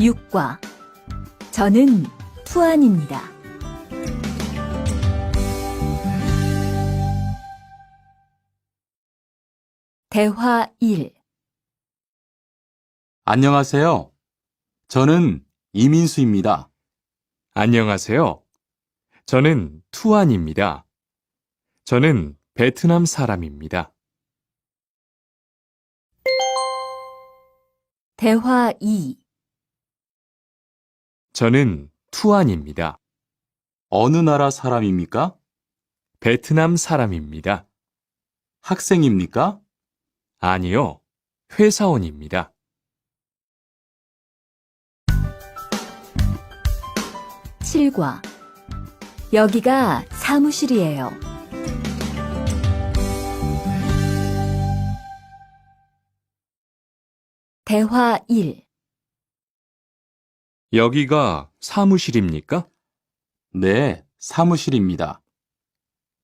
6과 저는 투안입니다. 대화 1. 안녕하세요. 저는 이민수입니다. 안녕하세요. 저는 투안입니다. 저는 베트남 사람입니다. 대화 2. 저는 투안입니다. 어느 나라 사람입니까? 베트남 사람입니다. 학생입니까? 아니요, 회사원입니다. 7과 여기가 사무실이에요. 대화 1. 여기가 사무실입니까? 네, 사무실입니다.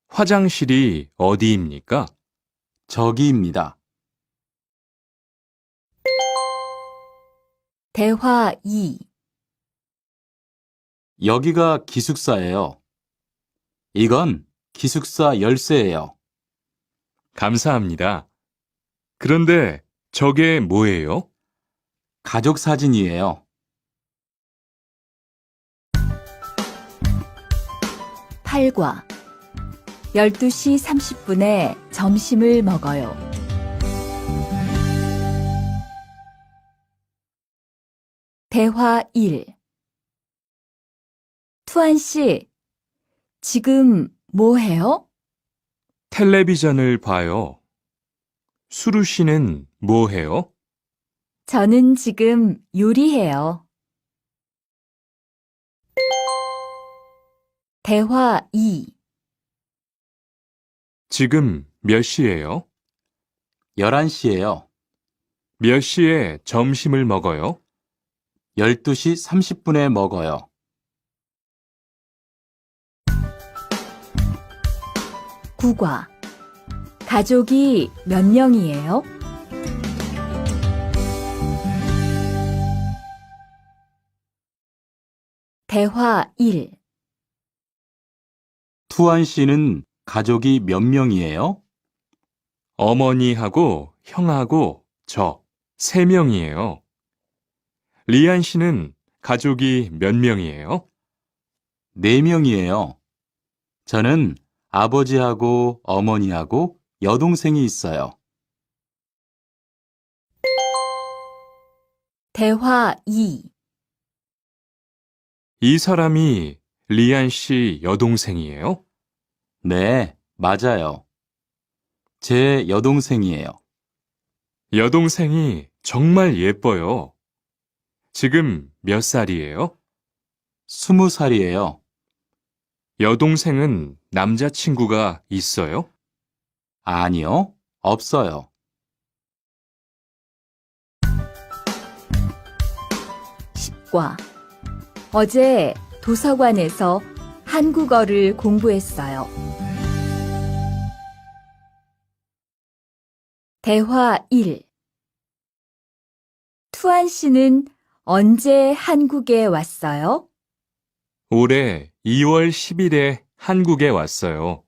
화장실이 어디입니까? 저기입니다. 대화 2. 여기가 기숙사예요. 이건 기숙사 열쇠예요. 감사합니다. 그런데 저게 뭐예요? 가족 사진이에요. 8과 12시 30분에 점심을 먹어요. 대화 1. 투안 씨, 지금 뭐 해요? 텔레비전을 봐요. 수루 씨는 뭐 해요? 저는 지금 요리해요. 대화 2. 지금 몇 시예요? 11시예요. 몇 시에 점심을 먹어요? 12시 30분에 먹어요. 9과 가족이 몇 명이에요? 대화 1. 투안 씨는 가족이 몇 명이에요? 어머니하고 형하고 저 3명이에요. 리안 씨는 가족이 몇 명이에요? 4명이에요. 저는 아버지하고 어머니하고 여동생이 있어요. 대화 2. 이 사람이 리안 씨 여동생이에요? 네, 맞아요. 제 여동생이에요. 여동생이 정말 예뻐요. 지금 몇 살이에요? 20살이에요. 여동생은 남자친구가 있어요? 아니요, 없어요. 10과 어제 도서관에서 한국어를 공부했어요. 대화 1. 투안 씨는 언제 한국에 왔어요? 올해 2월 10일에 한국에 왔어요.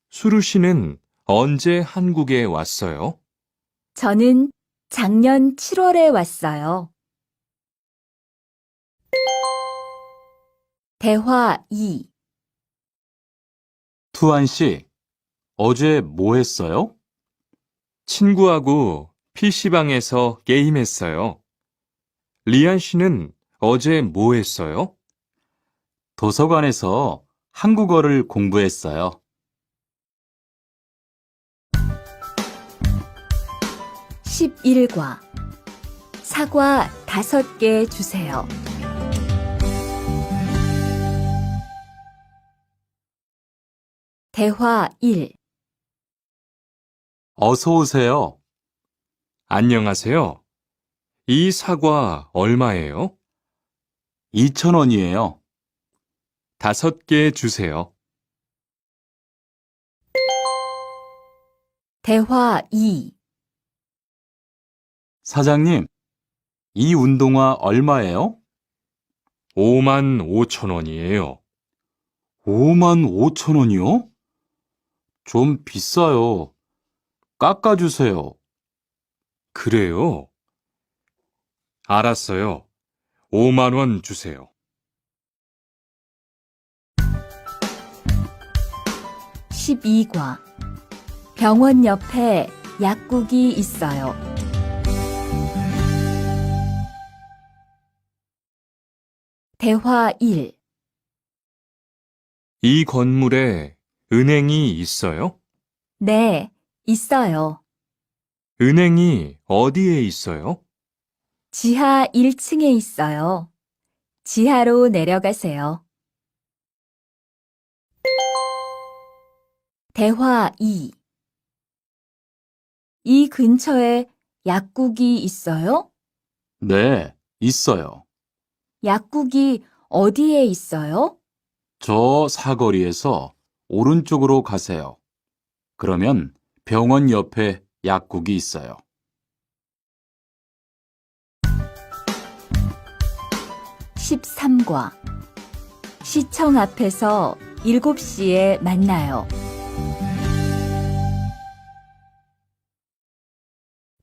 수루 씨는 언제 한국에 왔어요? 저는 작년 7월에 왔어요. 대화 2. 투안 씨, 어제 뭐 했어요? 친구하고 PC방에서 게임했어요. 리안 씨는 어제 뭐 했어요? 도서관에서 한국어를 공부했어요. 11과 사과 5개 주세요. 대화 1. 어서 오세요. 안녕하세요. 이 사과 얼마예요? 2,000원이에요. 5개 주세요. 대화 2. 사장님, 이 운동화 얼마예요? 5만 5천 원이에요. 5만 5천 원이요? 좀 비싸요. 깎아주세요. 그래요? 알았어요. 5만 원 주세요. 12과 병원 옆에 약국이 있어요. 대화 1. 이 건물에 은행이 있어요? 네, 있어요. 은행이 어디에 있어요? 지하 1층에 있어요. 지하로 내려가세요. 대화 2. 이 근처에 약국이 있어요? 네, 있어요. 약국이 어디에 있어요? 저 사거리에서 오른쪽으로 가세요. 그러면 병원 옆에 약국이 있어요. 13과 시청 앞에서 7시에 만나요.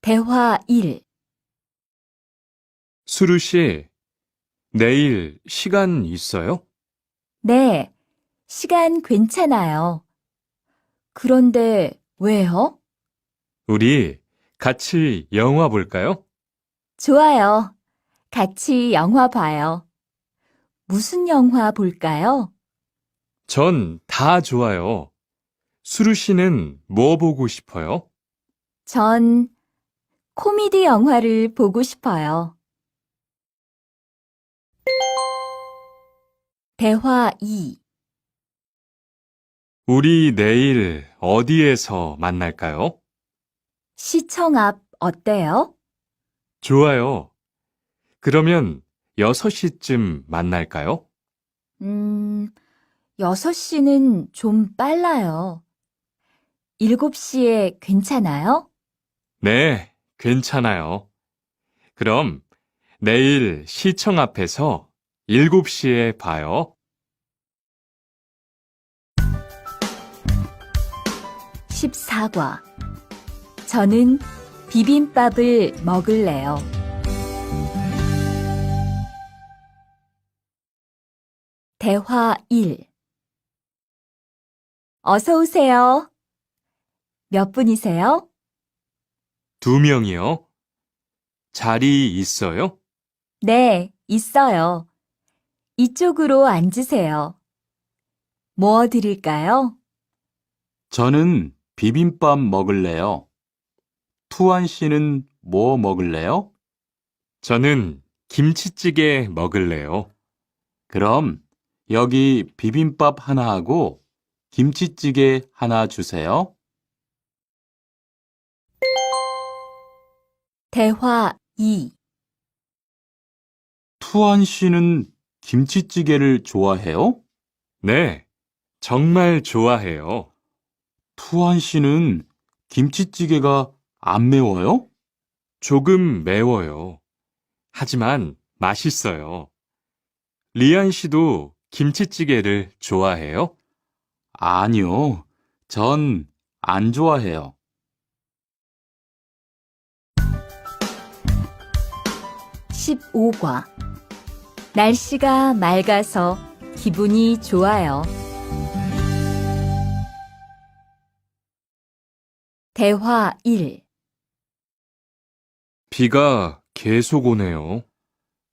대화 1. 수루 씨, 내일 시간 있어요? 네, 시간 괜찮아요. 그런데 왜요? 우리 같이 영화 볼까요? 좋아요. 같이 영화 봐요. 무슨 영화 볼까요? 전 다 좋아요. 수루 씨는 뭐 보고 싶어요? 전 코미디 영화를 보고 싶어요. 대화 2. 우리 내일 어디에서 만날까요? 시청 앞 어때요? 좋아요. 그러면 6시쯤 만날까요? 6시는 좀 빨라요. 7시에 괜찮아요? 네, 괜찮아요. 그럼 내일 시청 앞에서 7시에 봐요. 14과 저는 비빔밥을 먹을래요. 대화 1. 어서 오세요. 몇 분이세요? 2명이요. 자리 있어요? 네, 있어요. 이쪽으로 앉으세요. 뭐 드릴까요? 저는 비빔밥 먹을래요. 투안 씨는 뭐 먹을래요? 저는 김치찌개 먹을래요. 그럼 여기 비빔밥 하나 하고 김치찌개 하나 주세요. 대화 2. 투안 씨는 김치찌개를 좋아해요? 네, 정말 좋아해요. 투안 씨는 김치찌개가 안 매워요? 조금 매워요. 하지만 맛있어요. 리안 씨도 김치찌개를 좋아해요? 아니요. 전 안 좋아해요. 15과 날씨가 맑아서 기분이 좋아요. 대화 1. 비가 계속 오네요.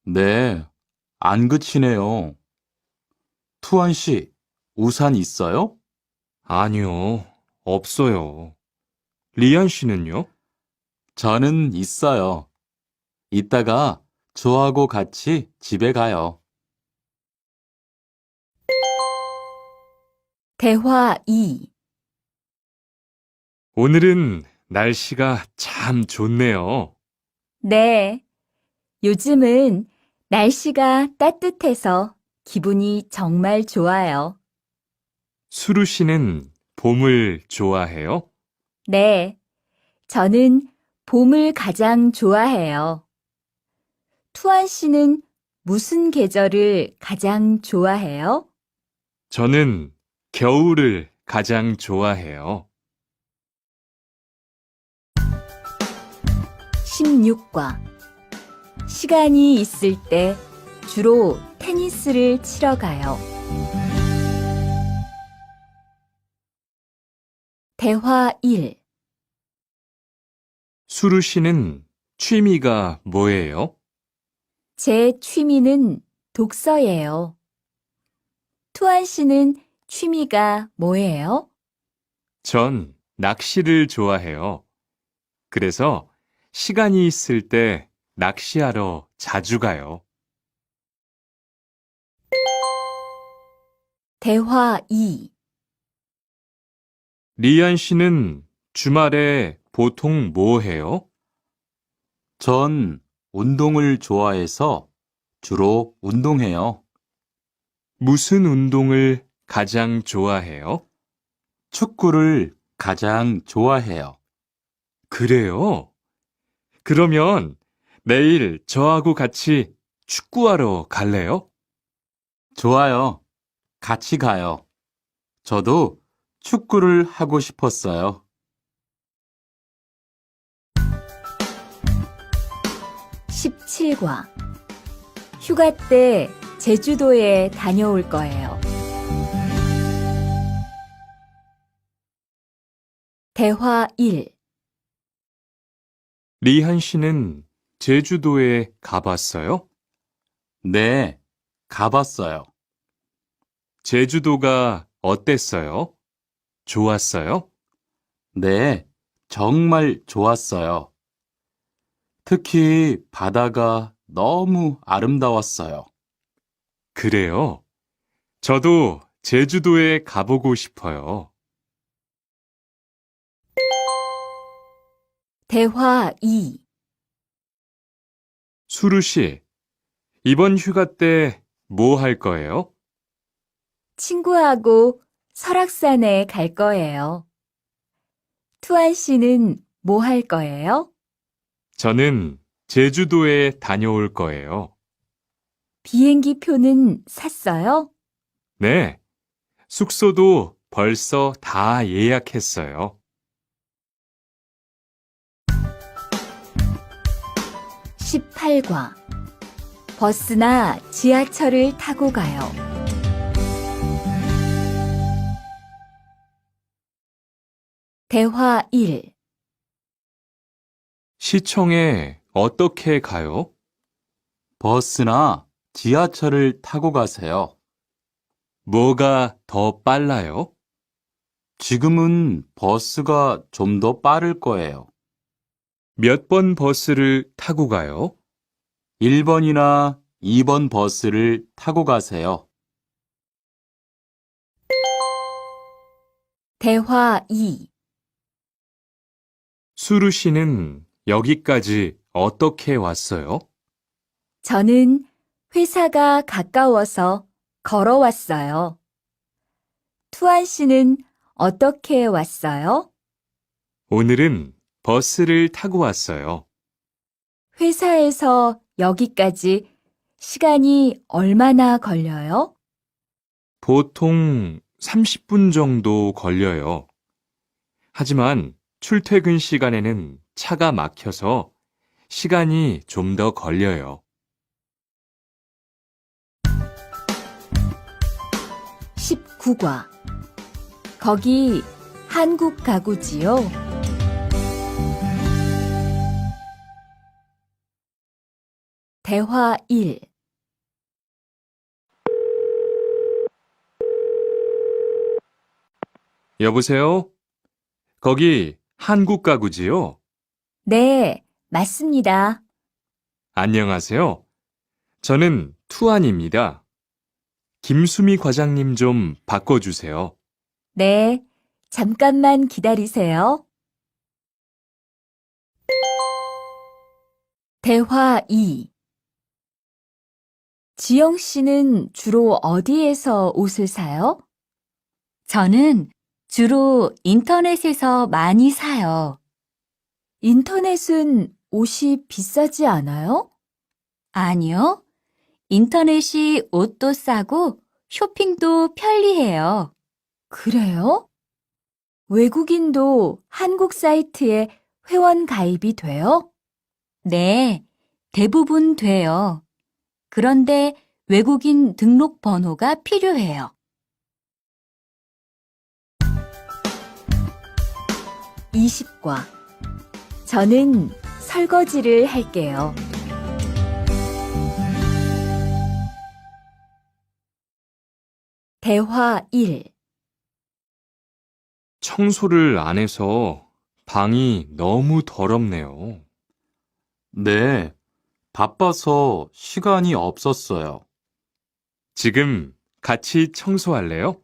네, 안 그치네요. 투안 씨, 우산 있어요? 아니요, 없어요. 리안 씨는요? 저는 있어요. 이따가 저하고 같이 집에 가요. 대화 2. 오늘은 날씨가 참 좋네요. 네, 요즘은 날씨가 따뜻해서 기분이 정말 좋아요. 수루 씨는 봄을 좋아해요? 네, 저는 봄을 가장 좋아해요. 투안 씨는 무슨 계절을 가장 좋아해요? 저는 겨울을 가장 좋아해요. 16과 시간이 있을 때 주로 테니스를 치러 가요. 대화 1. 수루 씨는 취미가 뭐예요? 제 취미는 독서예요. 투안 씨는 취미가 뭐예요? 전 낚시를 좋아해요. 그래서 시간이 있을 때 낚시하러 자주 가요. 대화 2. 리안 씨는 주말에 보통 뭐 해요? 전 운동을 좋아해서 주로 운동해요. 무슨 운동을 가장 좋아해요? 축구를 가장 좋아해요. 그래요? 그러면 내일 저하고 같이 축구하러 갈래요? 좋아요. 같이 가요. 저도 축구를 하고 싶었어요. 17과 휴가 때 제주도에 다녀올 거예요. 대화 1. 리한 씨는 제주도에 가봤어요? 네, 가봤어요. 제주도가 어땠어요? 좋았어요? 네, 정말 좋았어요. 특히 바다가 너무 아름다웠어요. 그래요. 저도 제주도에 가보고 싶어요. 대화 2. 수루 씨, 이번 휴가 때 뭐 할 거예요? 친구하고 설악산에 갈 거예요. 투안 씨는 뭐 할 거예요? 저는 제주도에 다녀올 거예요. 비행기 표는 샀어요? 네, 숙소도 벌써 다 예약했어요. 18과 버스나 지하철을 타고 가요. 대화 1. 시청에 어떻게 가요? 버스나 지하철을 타고 가세요. 뭐가 더 빨라요? 지금은 버스가 좀 더 빠를 거예요. 몇 번 버스를 타고 가요? 1번이나 2번 버스를 타고 가세요. 대화 2. 수루 씨는 여기까지 어떻게 왔어요? 저는 회사가 가까워서 걸어왔어요. 투안 씨는 어떻게 왔어요? 오늘은 버스를 타고 왔어요. 회사에서 여기까지 시간이 얼마나 걸려요? 보통 30분 정도 걸려요. 하지만 출퇴근 시간에는 차가 막혀서 시간이 좀 더 걸려요. 19과 거기 한국 가구지요? 대화 1. 여보세요? 거기 한국 가구지요? 네, 맞습니다. 안녕하세요. 저는 투안입니다. 김수미 과장님 좀 바꿔주세요. 네, 잠깐만 기다리세요. 대화 2. 지영 씨는 주로 어디에서 옷을 사요? 저는 주로 인터넷에서 많이 사요. 인터넷은 옷이 비싸지 않아요? 아니요. 인터넷이 옷도 싸고 쇼핑도 편리해요. 그래요? 외국인도 한국 사이트에 회원 가입이 돼요? 네, 대부분 돼요. 그런데 외국인 등록 번호가 필요해요. 20과 저는 설거지를 할게요. 대화 1. 청소를 안 해서 방이 너무 더럽네요. 네, 바빠서 시간이 없었어요. 지금 같이 청소할래요?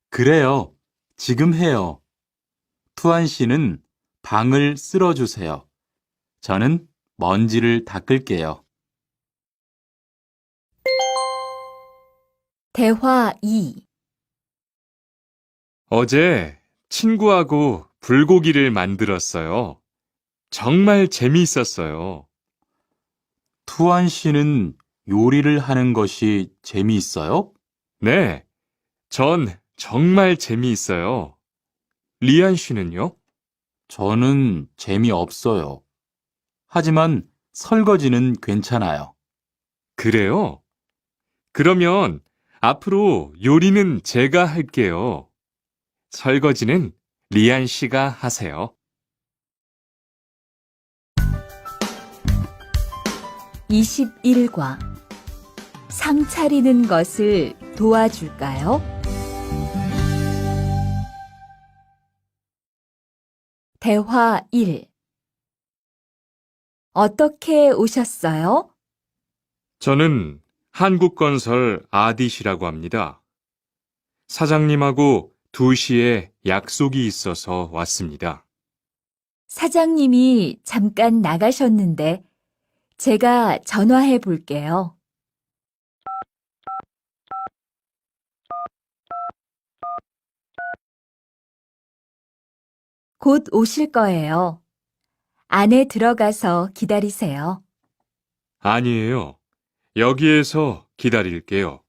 그래요. 지금 해요. 투안 씨는 방을 쓸어주세요. 저는 먼지를 닦을게요. 대화 2. 어제 친구하고 불고기를 만들었어요. 정말 재미있었어요. 투안 씨는 요리를 하는 것이 재미있어요? 네, 전 정말 재미있어요. 리안 씨는요? 저는 재미없어요. 하지만 설거지는 괜찮아요. 그래요? 그러면 앞으로 요리는 제가 할게요. 설거지는 리안 씨가 하세요. 21과 상 차리는 것을 도와줄까요? 대화 1. 어떻게 오셨어요? 저는 한국건설 아디시라고 합니다. 사장님하고 2시에 약속이 있어서 왔습니다. 사장님이 잠깐 나가셨는데 제가 전화해 볼게요. 곧 오실 거예요. 안에 들어가서 기다리세요. 아니에요. 여기에서 기다릴게요.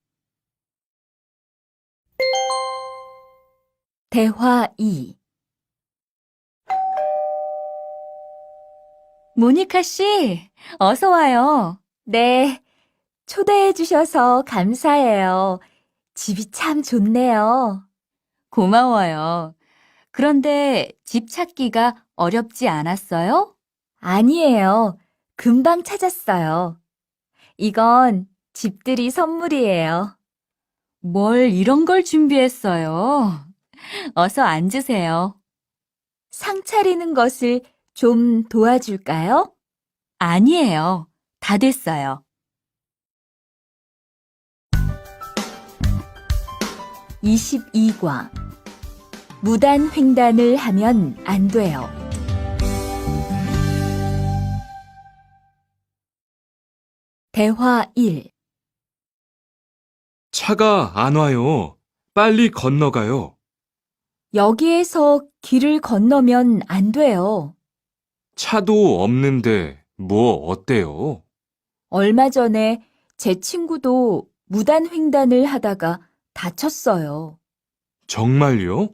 대화 2. 모니카 씨, 어서 와요. 네, 초대해 주셔서 감사해요. 집이 참 좋네요. 고마워요. 그런데 집 찾기가 어렵지 않았어요? 아니에요. 금방 찾았어요. 이건 집들이 선물이에요. 뭘 이런 걸 준비했어요? 어서 앉으세요. 상 차리는 것을 좀 도와줄까요? 아니에요. 다 됐어요. 22과 무단 횡단을 하면 안 돼요. 대화 1. 차가 안 와요. 빨리 건너가요. 여기에서 길을 건너면 안 돼요. 차도 없는데 뭐 어때요? 얼마 전에 제 친구도 무단 횡단을 하다가 다쳤어요. 정말요?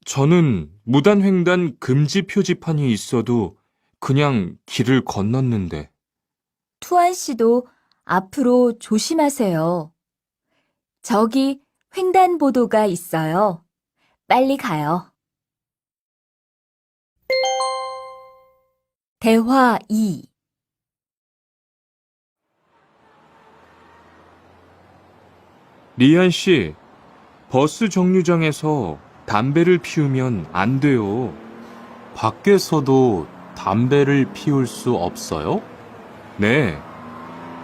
저는 무단횡단 금지 표지판이 있어도 그냥 길을 건넜는데. 투안 씨도 앞으로 조심하세요. 저기 횡단보도가 있어요. 빨리 가요. 대화 2. 리안 씨, 버스 정류장에서 담배를 피우면 안 돼요. 밖에서도 담배를 피울 수 없어요? 네,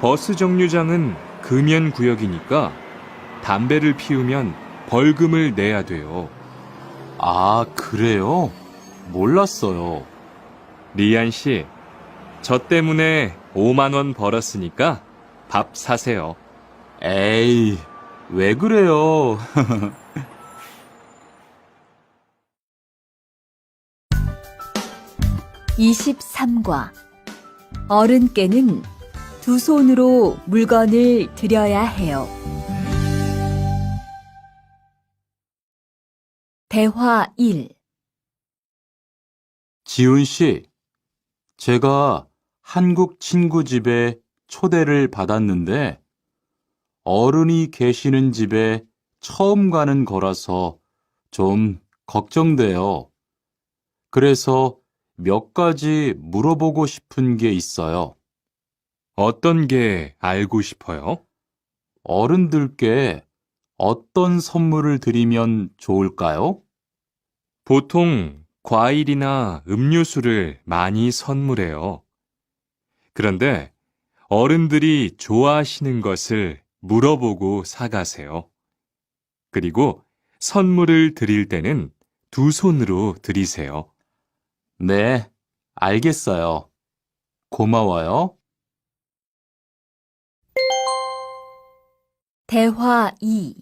버스 정류장은 금연 구역이니까 담배를 피우면 벌금을 내야 돼요. 아, 그래요? 몰랐어요. 리안 씨, 저 때문에 5만 원 벌었으니까 밥 사세요. 에이, 왜 그래요? (23과) 어른께는 두 손으로 물건을 들여야 해요. 대화 1. 지훈 씨, 제가 한국 친구 집에 초대를 받았는데 어른이 계시는 집에 처음 가는 거라서 좀 걱정돼요. 그래서 몇 가지 물어보고 싶은 게 있어요. 어떤 게 알고 싶어요? 어른들께 어떤 선물을 드리면 좋을까요? 보통 과일이나 음료수를 많이 선물해요. 그런데 어른들이 좋아하시는 것을 물어보고 사가세요. 그리고 선물을 드릴 때는 두 손으로 드리세요. 네, 알겠어요. 고마워요. 대화 2.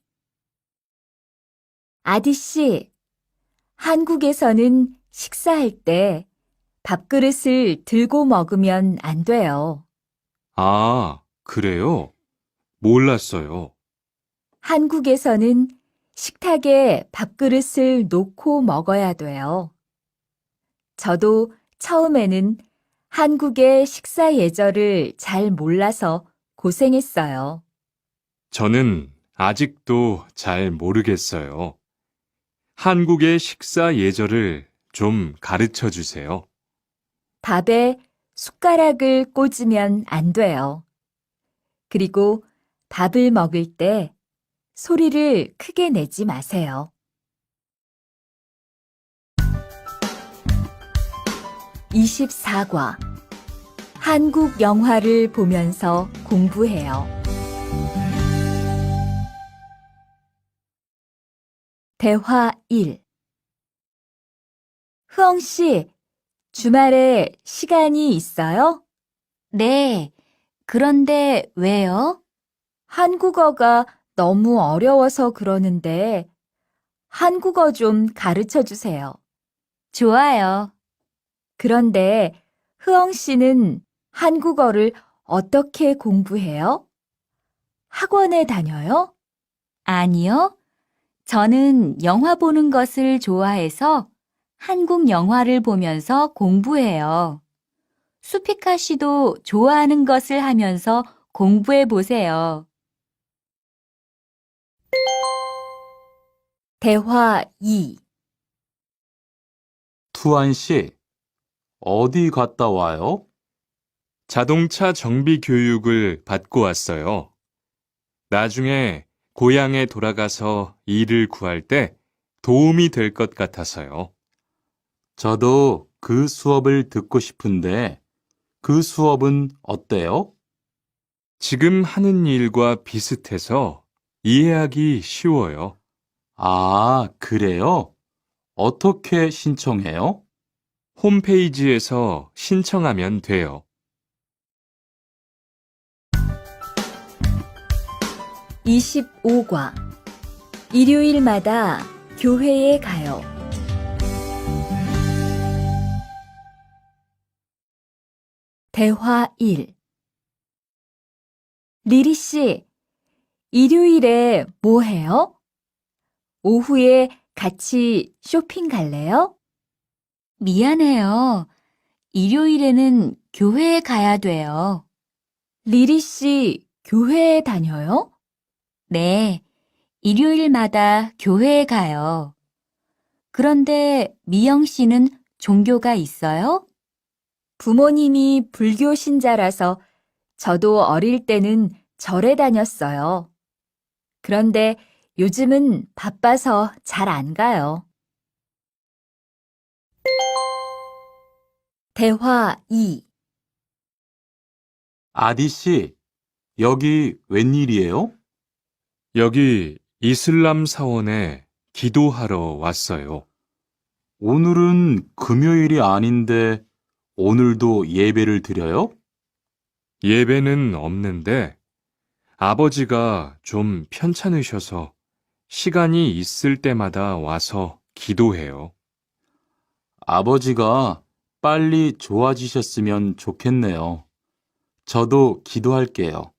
아디씨, 한국에서는 식사할 때 밥그릇을 들고 먹으면 안 돼요. 아, 그래요? 몰랐어요. 한국에서는 식탁에 밥그릇을 놓고 먹어야 돼요. 저도 처음에는 한국의 식사 예절을 잘 몰라서 고생했어요. 저는 아직도 잘 모르겠어요. 한국의 식사 예절을 좀 가르쳐 주세요. 밥에 숟가락을 꽂으면 안 돼요. 그리고 밥을 먹을 때 소리를 크게 내지 마세요. 24과 한국 영화를 보면서 공부해요. 대화 1. 흐엉 씨, 주말에 시간이 있어요? 네. 그런데 왜요? 한국어가 너무 어려워서 그러는데 한국어 좀 가르쳐 주세요. 좋아요. 그런데 흐엉 씨는 한국어를 어떻게 공부해요? 학원에 다녀요? 아니요. 저는 영화 보는 것을 좋아해서 한국 영화를 보면서 공부해요. 수피카 씨도 좋아하는 것을 하면서 공부해 보세요. 대화 2. 투안 씨, 어디 갔다 와요? 자동차 정비 교육을 받고 왔어요. 나중에 고향에 돌아가서 일을 구할 때 도움이 될 것 같아서요. 저도 그 수업을 듣고 싶은데 그 수업은 어때요? 지금 하는 일과 비슷해서 이해하기 쉬워요. 아, 그래요? 어떻게 신청해요? 홈페이지에서 신청하면 돼요. 25과 일요일마다 교회에 가요. 대화 1. 리리 씨, 일요일에 뭐 해요? 오후에 같이 쇼핑 갈래요? 미안해요. 일요일에는 교회에 가야 돼요. 리리 씨, 교회에 다녀요? 네, 일요일마다 교회에 가요. 그런데 미영 씨는 종교가 있어요? 부모님이 불교 신자라서 저도 어릴 때는 절에 다녔어요. 그런데 요즘은 바빠서 잘 안 가요. 대화 2. 아디 씨, 여기 웬일이에요? 여기 이슬람 사원에 기도하러 왔어요. 오늘은 금요일이 아닌데 오늘도 예배를 드려요? 예배는 없는데 아버지가 좀 편찮으셔서 시간이 있을 때마다 와서 기도해요. 아버지가 빨리 좋아지셨으면 좋겠네요. 저도 기도할게요.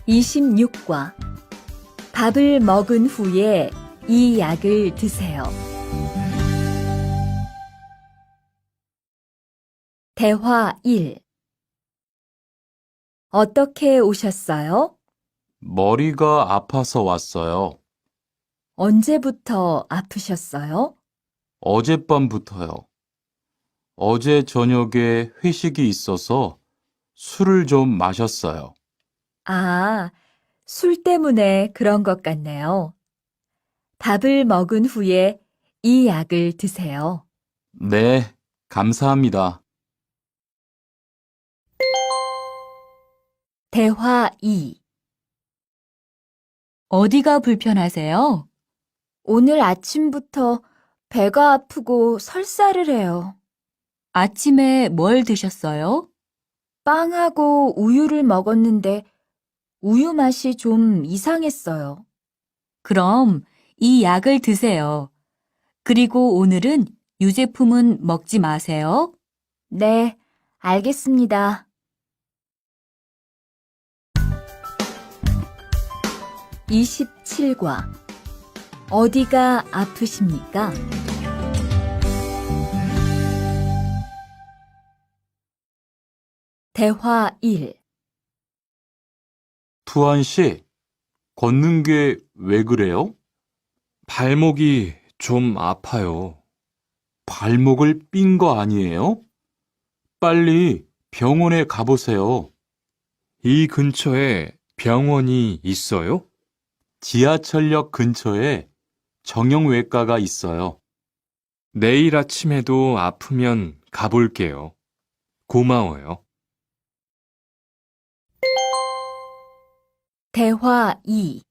26과 밥을 먹은 후에 이 약을 드세요. 대화 1. 어떻게 오셨어요? 머리가 아파서 왔어요. 언제부터 아프셨어요? 어젯밤부터요. 어제 저녁에 회식이 있어서 술을 좀 마셨어요. 아, 술 때문에 그런 것 같네요. 밥을 먹은 후에 이 약을 드세요. 네, 감사합니다. 대화 2. 어디가 불편하세요? 오늘 아침부터 배가 아프고 설사를 해요. 아침에 뭘 드셨어요? 빵하고 우유를 먹었는데 우유 맛이 좀 이상했어요. 그럼 이 약을 드세요. 그리고 오늘은 유제품은 먹지 마세요. 네, 알겠습니다. 27과 어디가 아프십니까? 대화 1. 투안 씨, 걷는 게 왜 그래요? 발목이 좀 아파요. 발목을 삔 거 아니에요? 빨리 병원에 가보세요. 이 근처에 병원이 있어요? 지하철역 근처에 정형외과가 있어요. 내일 아침에도 아프면 가볼게요. 고마워요. 대화 2.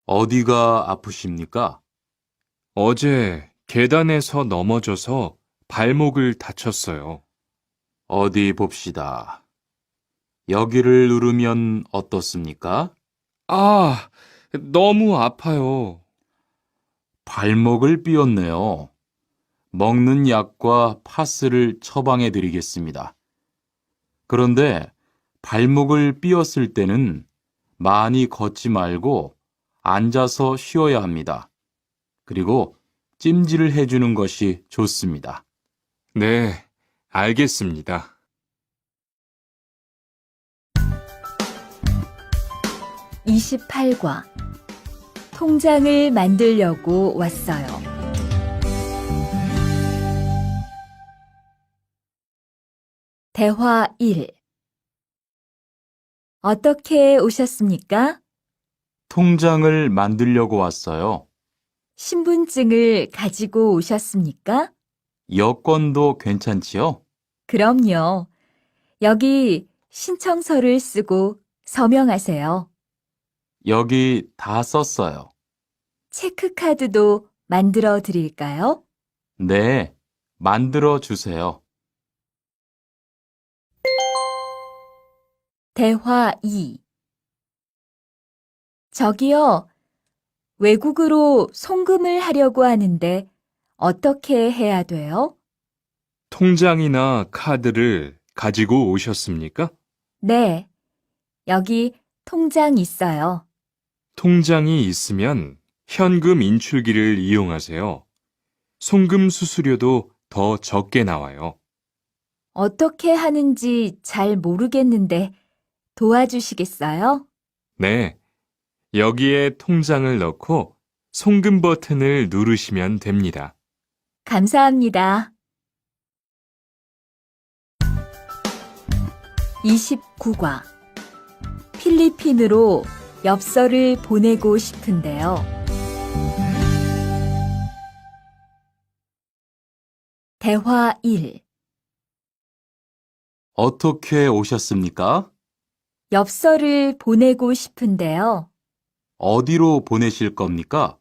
어디가 아프십니까? 어제 계단에서 넘어져서 발목을 다쳤어요. 어디 봅시다. 여기를 누르면 어떻습니까? 아, 너무 아파요. 발목을 삐었네요. 먹는 약과 파스를 처방해 드리겠습니다. 그런데 발목을 삐었을 때는 많이 걷지 말고 앉아서 쉬어야 합니다. 그리고 찜질을 해주는 것이 좋습니다. 네, 알겠습니다. 28과 통장을 만들려고 왔어요. 대화 1. 어떻게 오셨습니까? 통장을 만들려고 왔어요. 신분증을 가지고 오셨습니까? 여권도 괜찮지요? 그럼요. 여기 신청서를 쓰고 서명하세요. 여기 다 썼어요. 체크카드도 만들어 드릴까요? 네, 만들어 주세요. 대화 2. 저기요, 외국으로 송금을 하려고 하는데 어떻게 해야 돼요? 통장이나 카드를 가지고 오셨습니까? 네, 여기 통장 있어요. 통장이 있으면 현금 인출기를 이용하세요. 송금 수수료도 더 적게 나와요. 어떻게 하는지 잘 모르겠는데 도와주시겠어요? 네, 여기에 통장을 넣고 송금 버튼을 누르시면 됩니다. 감사합니다. 29과 필리핀으로 엽서를 보내고 싶은데요. 대화 1. 어떻게 오셨습니까? 엽서를 보내고 싶은데요. 어디로 보내실 겁니까?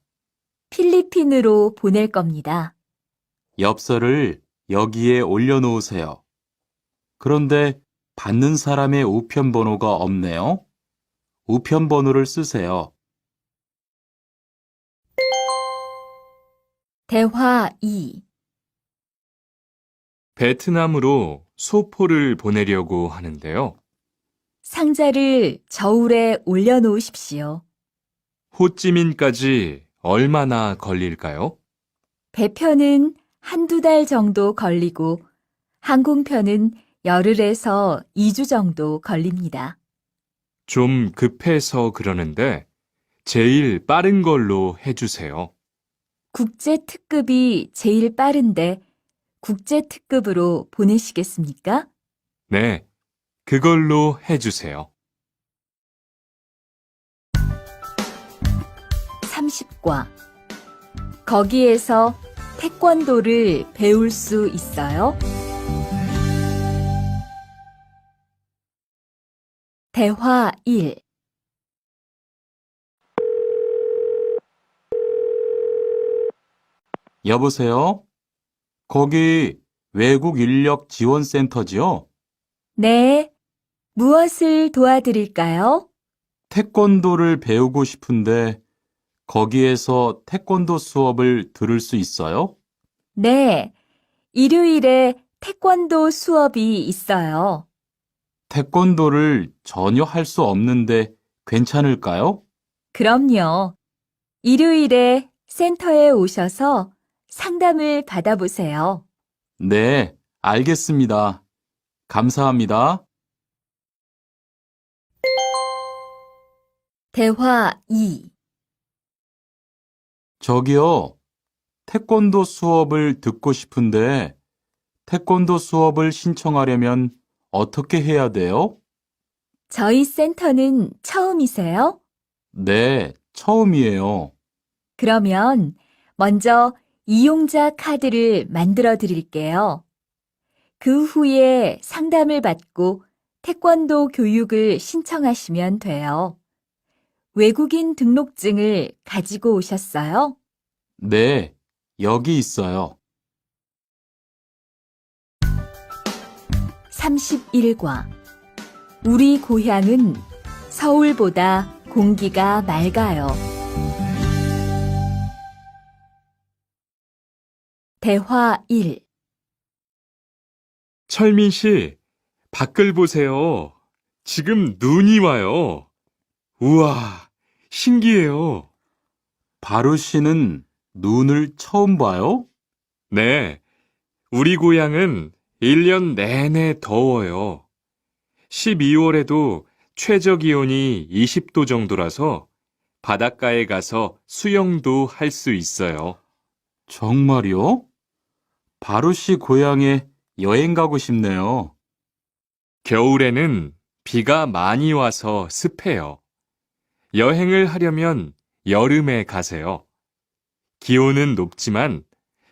필리핀으로 보낼 겁니다. 엽서를 여기에 올려놓으세요. 그런데 받는 사람의 우편번호가 없네요. 우편번호를 쓰세요. 대화 2. 베트남으로 소포를 보내려고 하는데요. 상자를 저울에 올려놓으십시오. 호찌민까지 얼마나 걸릴까요? 배편은 한두 달 정도 걸리고 항공편은 열흘에서 2주 정도 걸립니다. 좀 급해서 그러는데 제일 빠른 걸로 해주세요. 국제 특급이 제일 빠른데 국제 특급으로 보내시겠습니까? 네, 그걸로 해주세요. 30과. 거기에서 태권도를 배울 수 있어요? 대화 1. 여보세요? 거기 외국 인력 지원센터지요? 네. 무엇을 도와드릴까요? 태권도를 배우고 싶은데 거기에서 태권도 수업을 들을 수 있어요? 네. 일요일에 태권도 수업이 있어요. 태권도를 전혀 할 수 없는데 괜찮을까요? 그럼요. 일요일에 센터에 오셔서 상담을 받아보세요. 네, 알겠습니다. 감사합니다. 대화 2. 저기요, 태권도 수업을 듣고 싶은데 태권도 수업을 신청하려면 어떻게 해야 돼요? 저희 센터는 처음이세요? 네, 처음이에요. 그러면 먼저 이용자 카드를 만들어 드릴게요. 그 후에 상담을 받고 태권도 교육을 신청하시면 돼요. 외국인 등록증을 가지고 오셨어요? 네, 여기 있어요. 31과. 우리 고향은 서울보다 공기가 맑아요. 대화 1. 철민 씨, 밖을 보세요. 지금 눈이 와요. 우와, 신기해요. 바루 씨는 눈을 처음 봐요? 네, 우리 고향은 1년 내내 더워요. 12월에도 최저 기온이 20도 정도라서 바닷가에 가서 수영도 할 수 있어요. 정말요? 바루 씨 고향에 여행 가고 싶네요. 겨울에는 비가 많이 와서 습해요. 여행을 하려면 여름에 가세요. 기온은 높지만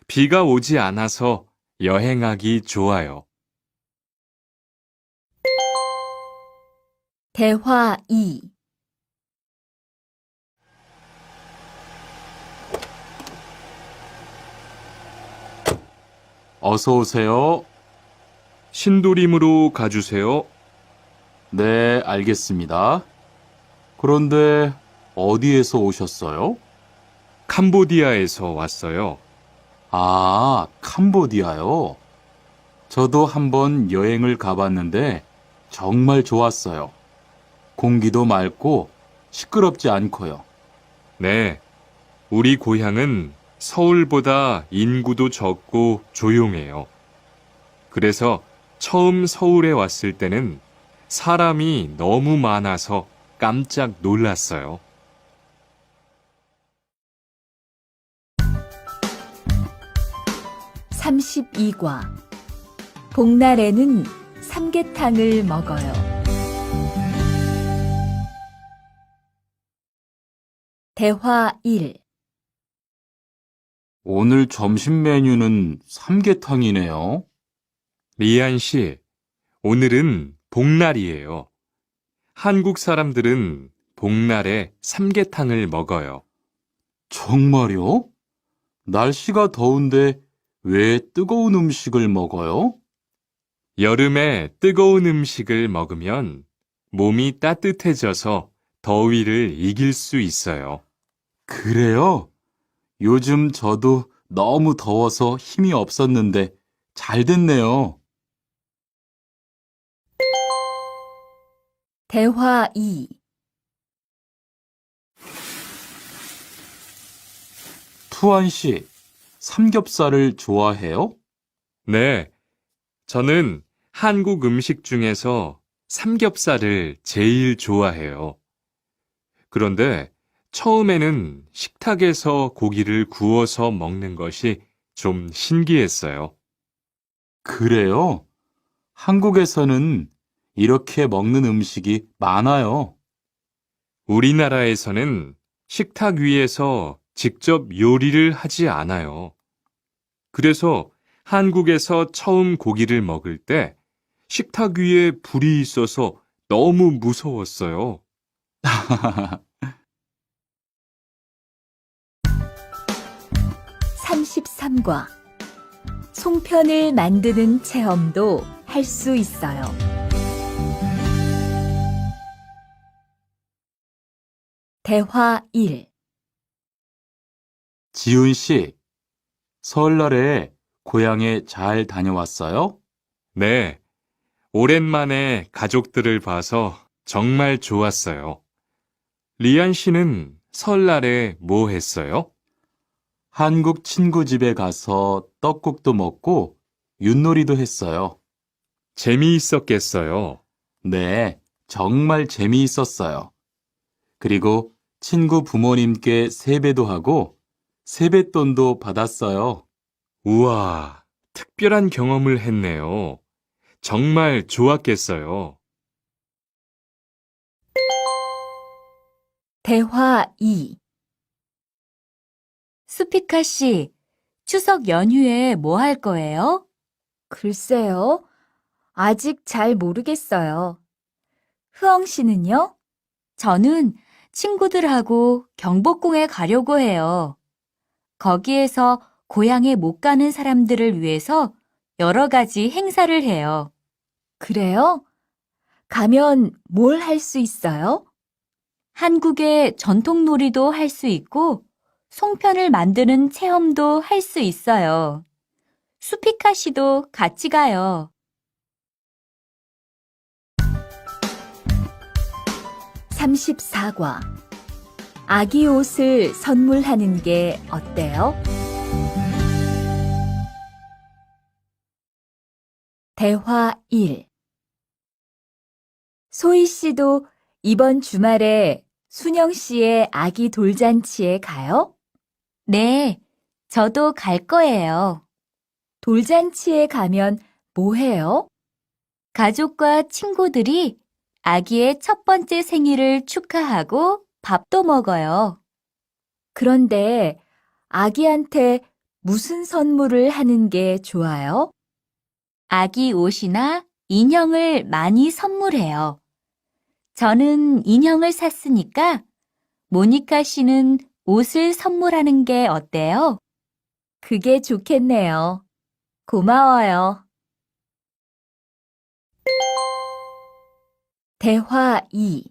비가 오지 않아서 여행하기 좋아요. 대화 2. 어서 오세요. 신도림으로 가주세요. 네, 알겠습니다. 그런데 어디에서 오셨어요? 캄보디아에서 왔어요. 아, 캄보디아요. 저도 한번 여행을 가봤는데 정말 좋았어요. 공기도 맑고 시끄럽지 않고요. 네, 우리 고향은 서울보다 인구도 적고 조용해요. 그래서 처음 서울에 왔을 때는 사람이 너무 많아서 깜짝 놀랐어요. 32과. 복날에는 삼계탕을 먹어요. 대화 1. 오늘 점심 메뉴는 삼계탕이네요. 리안 씨, 오늘은 복날이에요. 한국 사람들은 복날에 삼계탕을 먹어요. 정말요? 날씨가 더운데 왜 뜨거운 음식을 먹어요? 여름에 뜨거운 음식을 먹으면 몸이 따뜻해져서 더위를 이길 수 있어요. 그래요? 요즘 저도 너무 더워서 힘이 없었는데 잘 됐네요. 대화 2. 투안 씨, 삼겹살을 좋아해요? 네, 저는 한국 음식 중에서 삼겹살을 제일 좋아해요. 그런데 처음에는 식탁에서 고기를 구워서 먹는 것이 좀 신기했어요. 그래요? 한국에서는 이렇게 먹는 음식이 많아요. 우리나라에서는 식탁 위에서 직접 요리를 하지 않아요. 그래서 한국에서 처음 고기를 먹을 때 식탁 위에 불이 있어서 너무 무서웠어요. 33과 송편을 만드는 체험도 할 수 있어요. 대화 1. 지훈 씨, 설날에 고향에 잘 다녀왔어요? 네, 오랜만에 가족들을 봐서 정말 좋았어요. 리안 씨는 설날에 뭐 했어요? 한국 친구 집에 가서 떡국도 먹고 윷놀이도 했어요. 재미있었겠어요. 네, 정말 재미있었어요. 그리고 친구 부모님께 세배도 하고 세뱃돈도 받았어요. 우와, 특별한 경험을 했네요. 정말 좋았겠어요. 대화 2. 수피카 씨, 추석 연휴에 뭐 할 거예요? 글쎄요. 아직 잘 모르겠어요. 흐엉 씨는요? 저는 친구들하고 경복궁에 가려고 해요. 거기에서 고향에 못 가는 사람들을 위해서 여러 가지 행사를 해요. 그래요? 가면 뭘 할 수 있어요? 한국의 전통 놀이도 할 수 있고, 송편을 만드는 체험도 할 수 있어요. 수피카 씨도 같이 가요. 34과 아기 옷을 선물하는 게 어때요? 대화 1. 소희 씨도 이번 주말에 순영 씨의 아기 돌잔치에 가요? 네, 저도 갈 거예요. 돌잔치에 가면 뭐 해요? 가족과 친구들이 아기의 첫 번째 생일을 축하하고 밥도 먹어요. 그런데 아기한테 무슨 선물을 하는 게 좋아요? 아기 옷이나 인형을 많이 선물해요. 저는 인형을 샀으니까 모니카 씨는 옷을 선물하는 게 어때요? 그게 좋겠네요. 고마워요. 대화 2.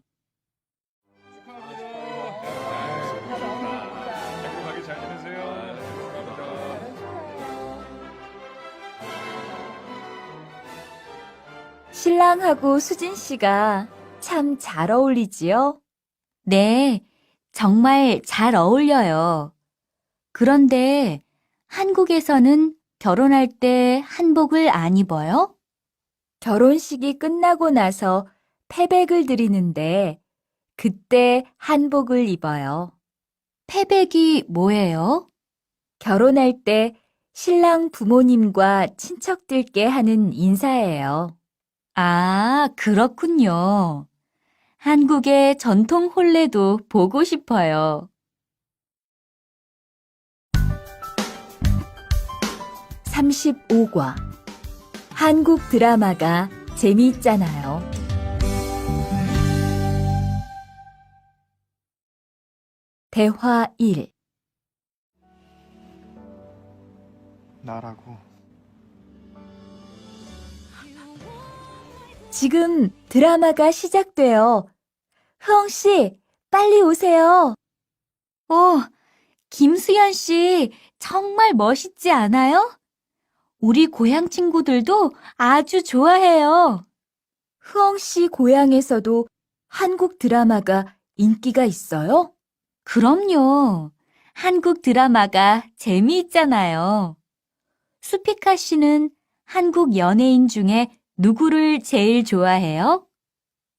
신랑하고 수진 씨가 참 잘 어울리지요? 네, 정말 잘 어울려요. 그런데 한국에서는 결혼할 때 한복을 안 입어요? 결혼식이 끝나고 나서 패백을 드리는데 그때 한복을 입어요. 패백이 뭐예요? 결혼할 때 신랑 부모님과 친척들께 하는 인사예요. 아, 그렇군요. 한국의 전통 혼례도 보고 싶어요. 35과 한국 드라마가 재미있잖아요. 대화 1. 나라고. 지금 드라마가 시작돼요. 흐엉 씨, 빨리 오세요. 김수현 씨, 정말 멋있지 않아요? 우리 고향 친구들도 아주 좋아해요. 흐엉 씨 고향에서도 한국 드라마가 인기가 있어요? 그럼요. 한국 드라마가 재미있잖아요. 수피카 씨는 한국 연예인 중에 누구를 제일 좋아해요?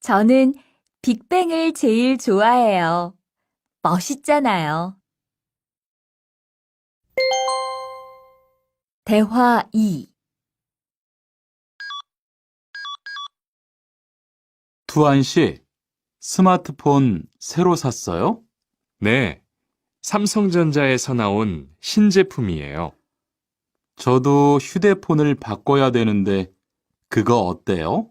저는 빅뱅을 제일 좋아해요. 멋있잖아요. 대화 2. 투안 씨, 스마트폰 새로 샀어요? 네, 삼성전자에서 나온 신제품이에요. 저도 휴대폰을 바꿔야 되는데 그거 어때요?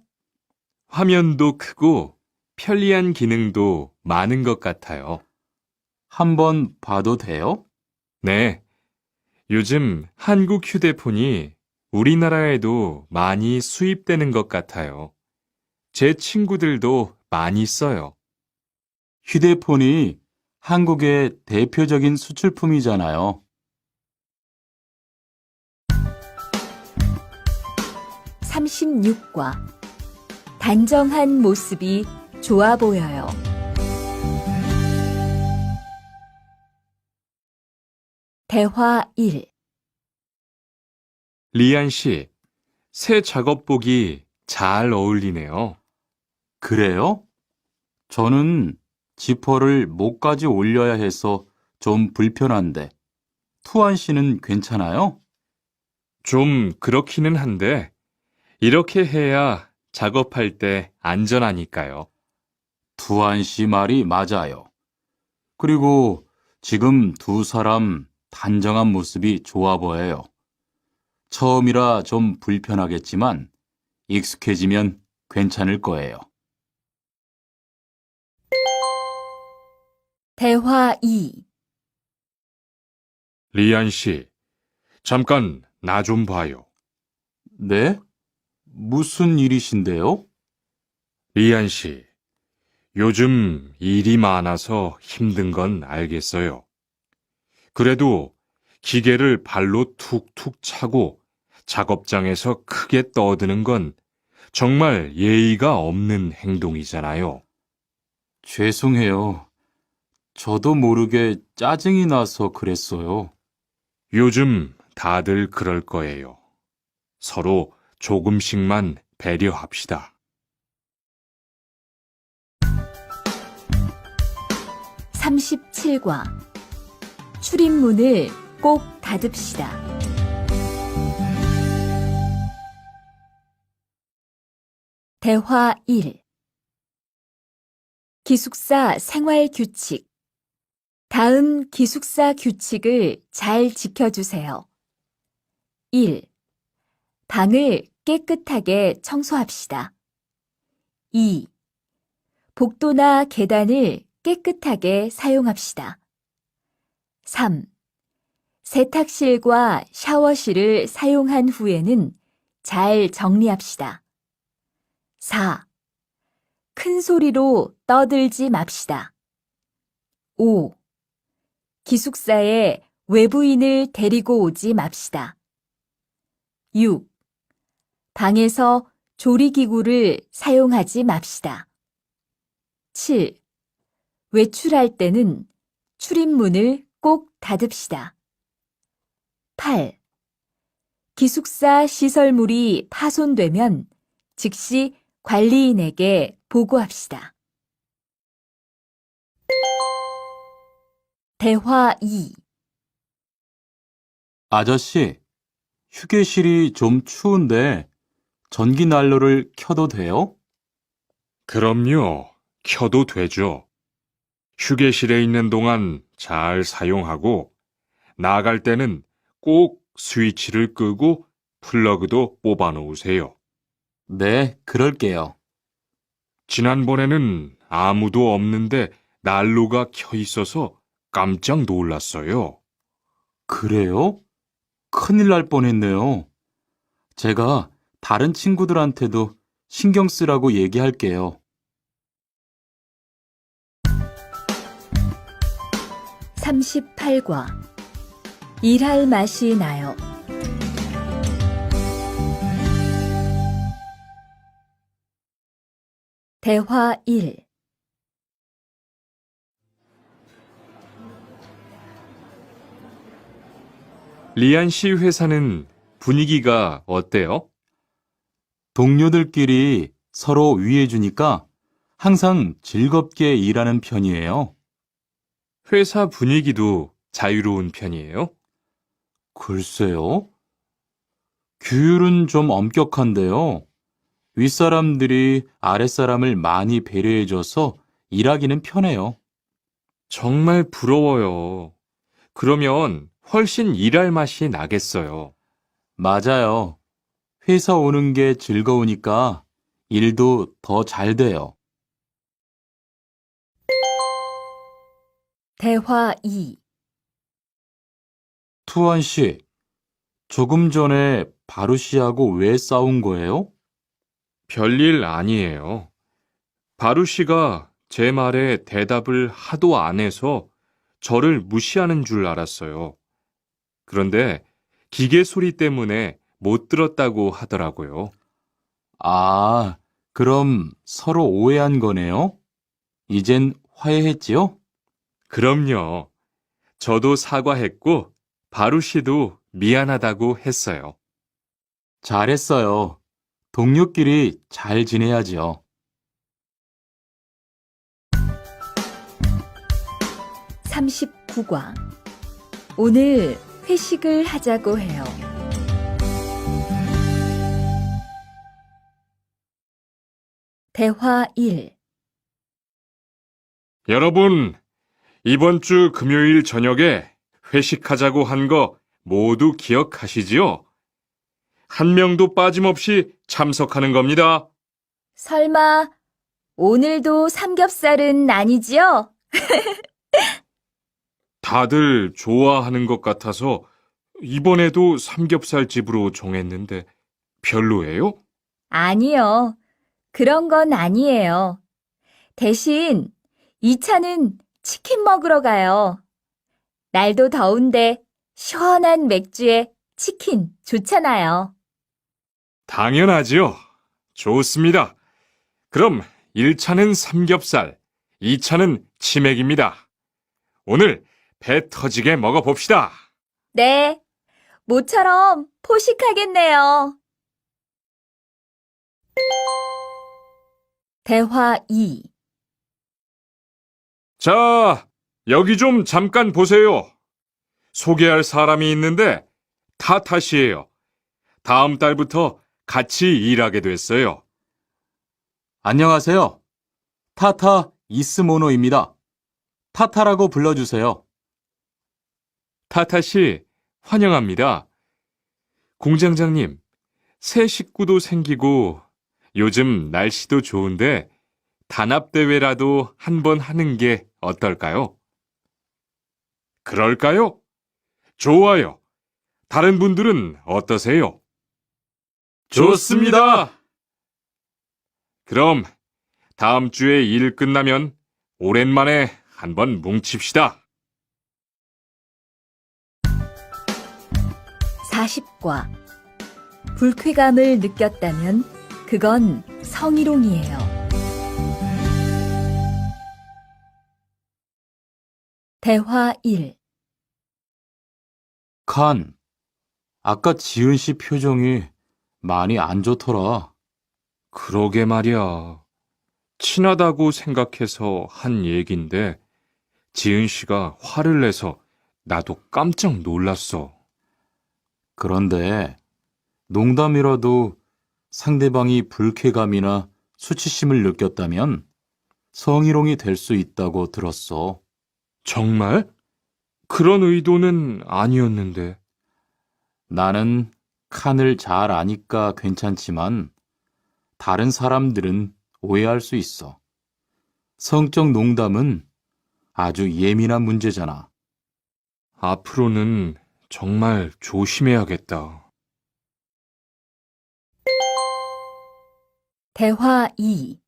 화면도 크고 편리한 기능도 많은 것 같아요. 한번 봐도 돼요? 네, 요즘 한국 휴대폰이 우리나라에도 많이 수입되는 것 같아요. 제 친구들도 많이 써요. 휴대폰이 한국의 대표적인 수출품이잖아요. 36과 단정한 모습이 좋아 보여요. 대화 1. 리안 씨, 새 작업복이 잘 어울리네요. 그래요? 저는 지퍼를 목까지 올려야 해서 좀 불편한데, 투안 씨는 괜찮아요? 좀 그렇기는 한데, 이렇게 해야 작업할 때 안전하니까요. 투안 씨 말이 맞아요. 그리고 지금 두 사람 단정한 모습이 좋아 보여요. 처음이라 좀 불편하겠지만 익숙해지면 괜찮을 거예요. 대화 2. 리안 씨, 잠깐 나 좀 봐요. 네? 무슨 일이신데요? 리안 씨, 요즘 일이 많아서 힘든 건 알겠어요. 그래도 기계를 발로 툭툭 차고 작업장에서 크게 떠드는 건 정말 예의가 없는 행동이잖아요. 죄송해요. 저도 모르게 짜증이 나서 그랬어요. 요즘 다들 그럴 거예요. 서로 조금씩만 배려합시다. 37과 출입문을 꼭 닫읍시다. 대화 1. 기숙사 생활 규칙. 다음 기숙사 규칙을 잘 지켜주세요. 1. 방을 깨끗하게 청소합시다. 2. 복도나 계단을 깨끗하게 사용합시다. 3. 세탁실과 샤워실을 사용한 후에는 잘 정리합시다. 4. 큰 소리로 떠들지 맙시다. 5. 기숙사에 외부인을 데리고 오지 맙시다. 6. 방에서 조리기구를 사용하지 맙시다. 7. 외출할 때는 출입문을 꼭 닫읍시다. 8. 기숙사 시설물이 파손되면 즉시 관리인에게 보고합시다. 대화 2. 아저씨, 휴게실이 좀 추운데 전기 난로를 켜도 돼요? 그럼요. 켜도 되죠. 휴게실에 있는 동안 잘 사용하고 나갈 때는 꼭 스위치를 끄고 플러그도 뽑아 놓으세요. 네, 그럴게요. 지난번에는 아무도 없는데 난로가 켜 있어서 깜짝 놀랐어요. 그래요? 큰일 날 뻔했네요. 제가 다른 친구들한테도 신경 쓰라고 얘기할게요. 38과 일할 맛이 나요. 대화 1. 리안 씨 회사는 분위기가 어때요? 동료들끼리 서로 위해주니까 항상 즐겁게 일하는 편이에요. 회사 분위기도 자유로운 편이에요? 글쎄요. 규율은 좀 엄격한데요. 윗사람들이 아랫사람을 많이 배려해줘서 일하기는 편해요. 정말 부러워요. 그러면 훨씬 일할 맛이 나겠어요. 맞아요. 회사 오는 게 즐거우니까 일도 더 잘 돼요. 대화 2. 투원 씨, 조금 전에 바루 씨하고 왜 싸운 거예요? 별일 아니에요. 바루 씨가 제 말에 대답을 하도 안 해서 저를 무시하는 줄 알았어요. 그런데 기계 소리 때문에 못 들었다고 하더라고요. 아, 그럼 서로 오해한 거네요? 이젠 화해했지요? 그럼요. 저도 사과했고 바루 씨도 미안하다고 했어요. 잘했어요. 동료끼리 잘 지내야지요. 39과. 오늘 회식을 하자고 해요. 대화 1. 여러분, 이번 주 금요일 저녁에 회식하자고 한 거 모두 기억하시지요? 한 명도 빠짐없이 참석하는 겁니다. 설마 오늘도 삼겹살은 아니지요? 다들 좋아하는 것 같아서 이번에도 삼겹살 집으로 정했는데 별로예요? 아니요. 그런 건 아니에요. 대신 2차는 치킨 먹으러 가요. 날도 더운데 시원한 맥주에 치킨 좋잖아요. 당연하지요. 좋습니다. 그럼 1차는 삼겹살, 2차는 치맥입니다. 오늘 배 터지게 먹어봅시다. 네, 모처럼 포식하겠네요. 대화 2. 자, 여기 좀 잠깐 보세요. 소개할 사람이 있는데 타타씨예요. 다음 달부터 같이 일하게 됐어요. 안녕하세요. 타타 이스모노입니다. 타타라고 불러주세요. 타타씨, 환영합니다. 공장장님, 새 식구도 생기고 요즘 날씨도 좋은데 단합대회라도 한번 하는 게 어떨까요? 그럴까요? 좋아요. 다른 분들은 어떠세요? 좋습니다. 그럼 다음 주에 일 끝나면 오랜만에 한번 뭉칩시다. 40과. 불쾌감을 느꼈다면 그건 성희롱이에요. 대화 1. 칸, 아까 지은 씨 표정이 많이 안 좋더라. 그러게 말이야. 친하다고 생각해서 한 얘긴데 지은 씨가 화를 내서 나도 깜짝 놀랐어. 그런데 농담이라도 상대방이 불쾌감이나 수치심을 느꼈다면 성희롱이 될 수 있다고 들었어. 정말? 그런 의도는 아니었는데. 나는 칸을 잘 아니까 괜찮지만 다른 사람들은 오해할 수 있어. 성적 농담은 아주 예민한 문제잖아. 앞으로는 정말 조심해야겠다. 대화 2.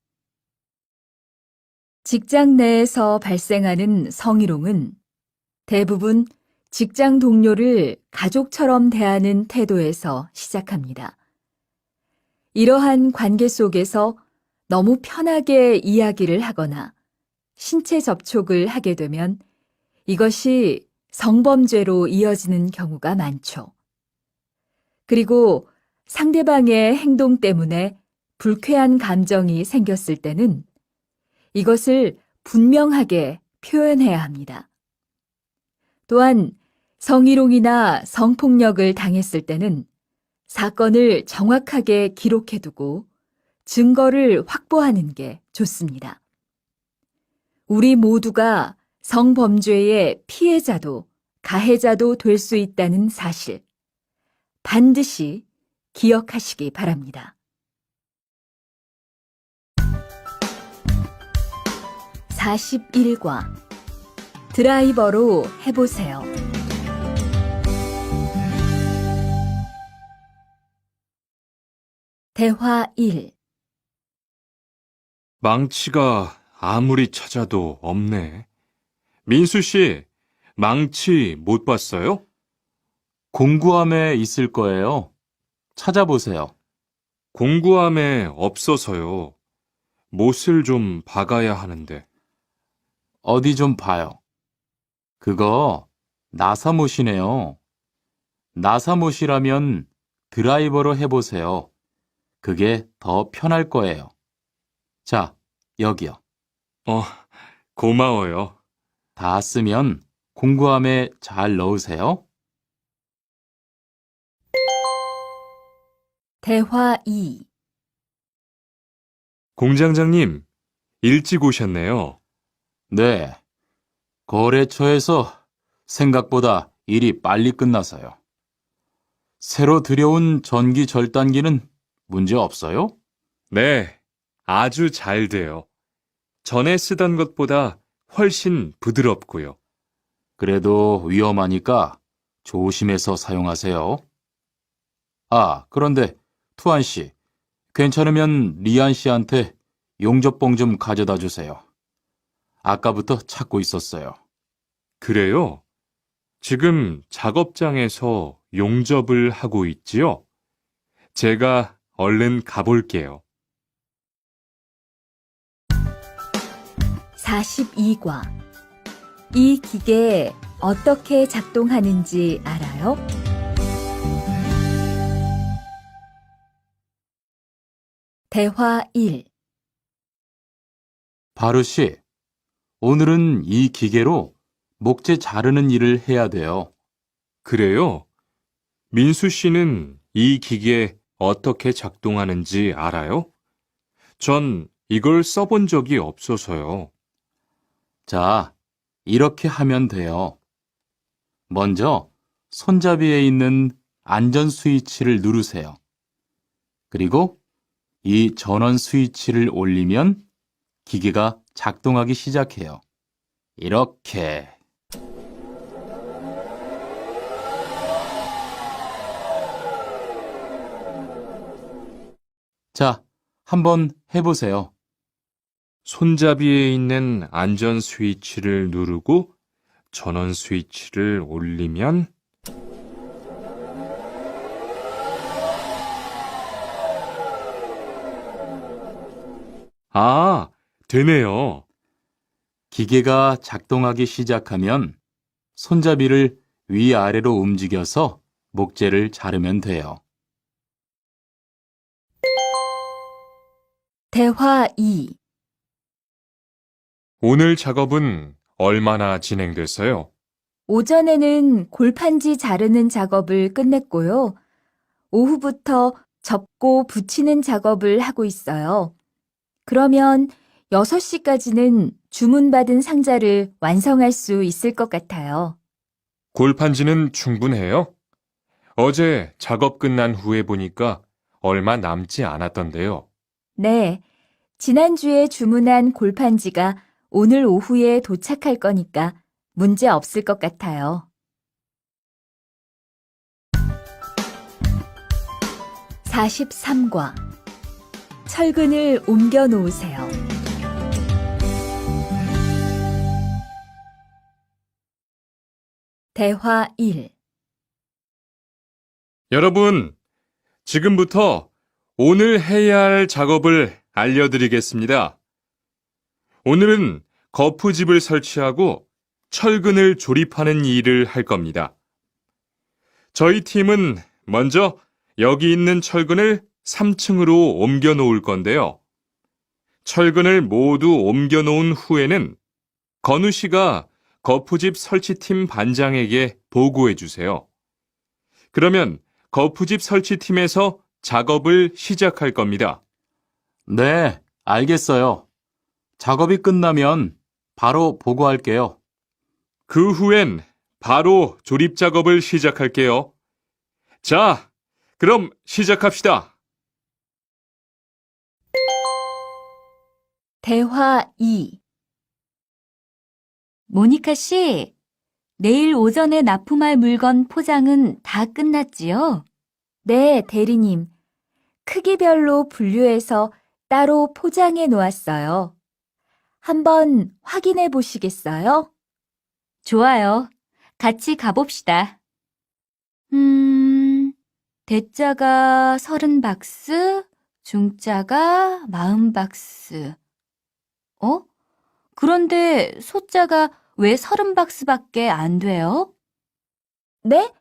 직장 내에서 발생하는 성희롱은 대부분 직장 동료를 가족처럼 대하는 태도에서 시작합니다. 이러한 관계 속에서 너무 편하게 이야기를 하거나 신체 접촉을 하게 되면 이것이 성범죄로 이어지는 경우가 많죠. 그리고 상대방의 행동 때문에 불쾌한 감정이 생겼을 때는 이것을 분명하게 표현해야 합니다. 또한 성희롱이나 성폭력을 당했을 때는 사건을 정확하게 기록해두고 증거를 확보하는 게 좋습니다. 우리 모두가 성범죄의 피해자도 가해자도 될 수 있다는 사실, 반드시 기억하시기 바랍니다. 41과 드라이버로 해보세요. 대화 1. 망치가 아무리 찾아도 없네. 민수 씨, 망치 못 봤어요? 공구함에 있을 거예요. 찾아보세요. 공구함에 없어서요. 못을 좀 박아야 하는데. 어디 좀 봐요. 그거 나사못이네요. 나사못이라면 드라이버로 해보세요. 그게 더 편할 거예요. 자, 여기요. 고마워요. 다 쓰면 공구함에 잘 넣으세요. 대화 2. 공장장님, 일찍 오셨네요. 네. 거래처에서 생각보다 일이 빨리 끝나서요. 새로 들여온 전기 절단기는 문제 없어요? 네, 아주 잘 돼요. 전에 쓰던 것보다 훨씬 부드럽고요. 그래도 위험하니까 조심해서 사용하세요. 아, 그런데 투안 씨, 괜찮으면 리안 씨한테 용접봉 좀 가져다 주세요. 아까부터 찾고 있었어요. 그래요? 지금 작업장에서 용접을 하고 있지요? 제가 얼른 가볼게요. 42과. 이 기계 어떻게 작동하는지 알아요? 대화 1. 바루 씨, 오늘은 이 기계로 목재 자르는 일을 해야 돼요. 그래요? 민수 씨는 이 기계 어떻게 작동하는지 알아요? 전 이걸 써본 적이 없어서요. 자, 이렇게 하면 돼요. 먼저 손잡이에 있는 안전 스위치를 누르세요. 그리고 이 전원 스위치를 올리면 기계가 작동하기 시작해요. 이렇게. 자, 한번 해보세요. 손잡이에 있는 안전 스위치를 누르고 전원 스위치를 올리면 되네요. 기계가 작동하기 시작하면 손잡이를 위아래로 움직여서 목재를 자르면 돼요. 대화 2. 오늘 작업은 얼마나 진행됐어요? 오전에는 골판지 자르는 작업을 끝냈고요. 오후부터 접고 붙이는 작업을 하고 있어요. 그러면 6시까지는 주문받은 상자를 완성할 수 있을 것 같아요. 골판지는 충분해요? 어제 작업 끝난 후에 보니까 얼마 남지 않았던데요. 네, 지난주에 주문한 골판지가 오늘 오후에 도착할 거니까 문제 없을 것 같아요. 43과. 철근을 옮겨 놓으세요. 대화 1. 여러분, 지금부터 오늘 해야 할 작업을 알려드리겠습니다. 오늘은 거푸집을 설치하고 철근을 조립하는 일을 할 겁니다. 저희 팀은 먼저 여기 있는 철근을 3층으로 옮겨 놓을 건데요. 철근을 모두 옮겨 놓은 후에는 건우 씨가 거푸집 설치팀 반장에게 보고해 주세요. 그러면 거푸집 설치팀에서 작업을 시작할 겁니다. 네, 알겠어요. 작업이 끝나면 바로 보고할게요. 그 후엔 바로 조립 작업을 시작할게요. 자, 그럼 시작합시다. 대화 2. 모니카 씨, 내일 오전에 납품할 물건 포장은 다 끝났지요? 네, 대리님. 크기별로 분류해서 따로 포장해 놓았어요. 한번 확인해 보시겠어요? 좋아요. 같이 가봅시다. 대자가 30박스, 중자가 40박스. 그런데 소자가 왜 30박스밖에 안 돼요? 네?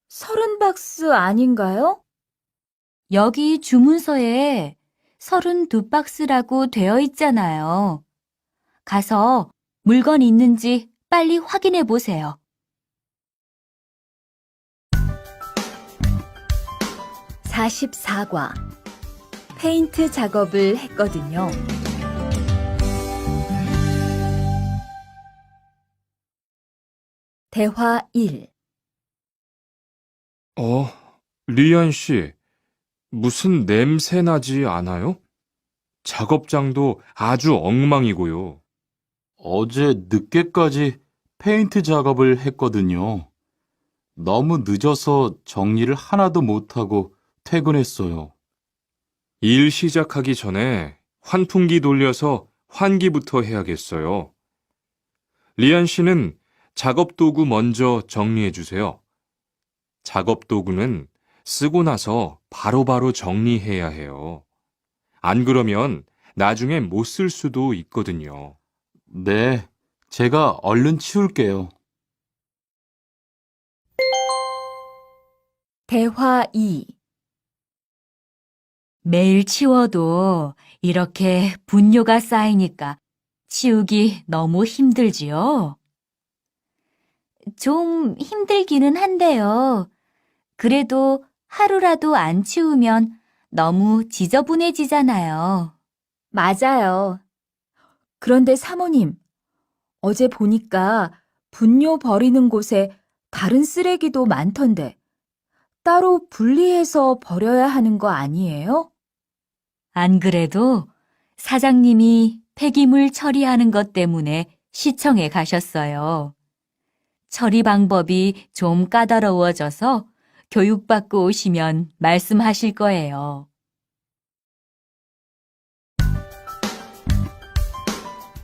30박스 아닌가요? 여기 주문서에 32박스라고 되어 있잖아요. 가서 물건 있는지 빨리 확인해 보세요. 44과 페인트 작업을 했거든요. 대화 1. 리안 씨, 무슨 냄새 나지 않아요? 작업장도 아주 엉망이고요. 어제 늦게까지 페인트 작업을 했거든요. 너무 늦어서 정리를 하나도 못하고 퇴근했어요. 일 시작하기 전에 환풍기 돌려서 환기부터 해야겠어요. 리안 씨는 작업 도구 먼저 정리해 주세요. 작업 도구는 쓰고 나서 바로바로 정리해야 해요. 안 그러면 나중에 못 쓸 수도 있거든요. 네, 제가 얼른 치울게요. 대화 2. 매일 치워도 이렇게 분뇨가 쌓이니까 치우기 너무 힘들지요? 좀 힘들기는 한데요. 그래도 하루라도 안 치우면 너무 지저분해지잖아요. 맞아요. 그런데 사모님, 어제 보니까 분뇨 버리는 곳에 다른 쓰레기도 많던데 따로 분리해서 버려야 하는 거 아니에요? 안 그래도 사장님이 폐기물 처리하는 것 때문에 시청에 가셨어요. 처리 방법이 좀 까다로워져서 교육받고 오시면 말씀하실 거예요.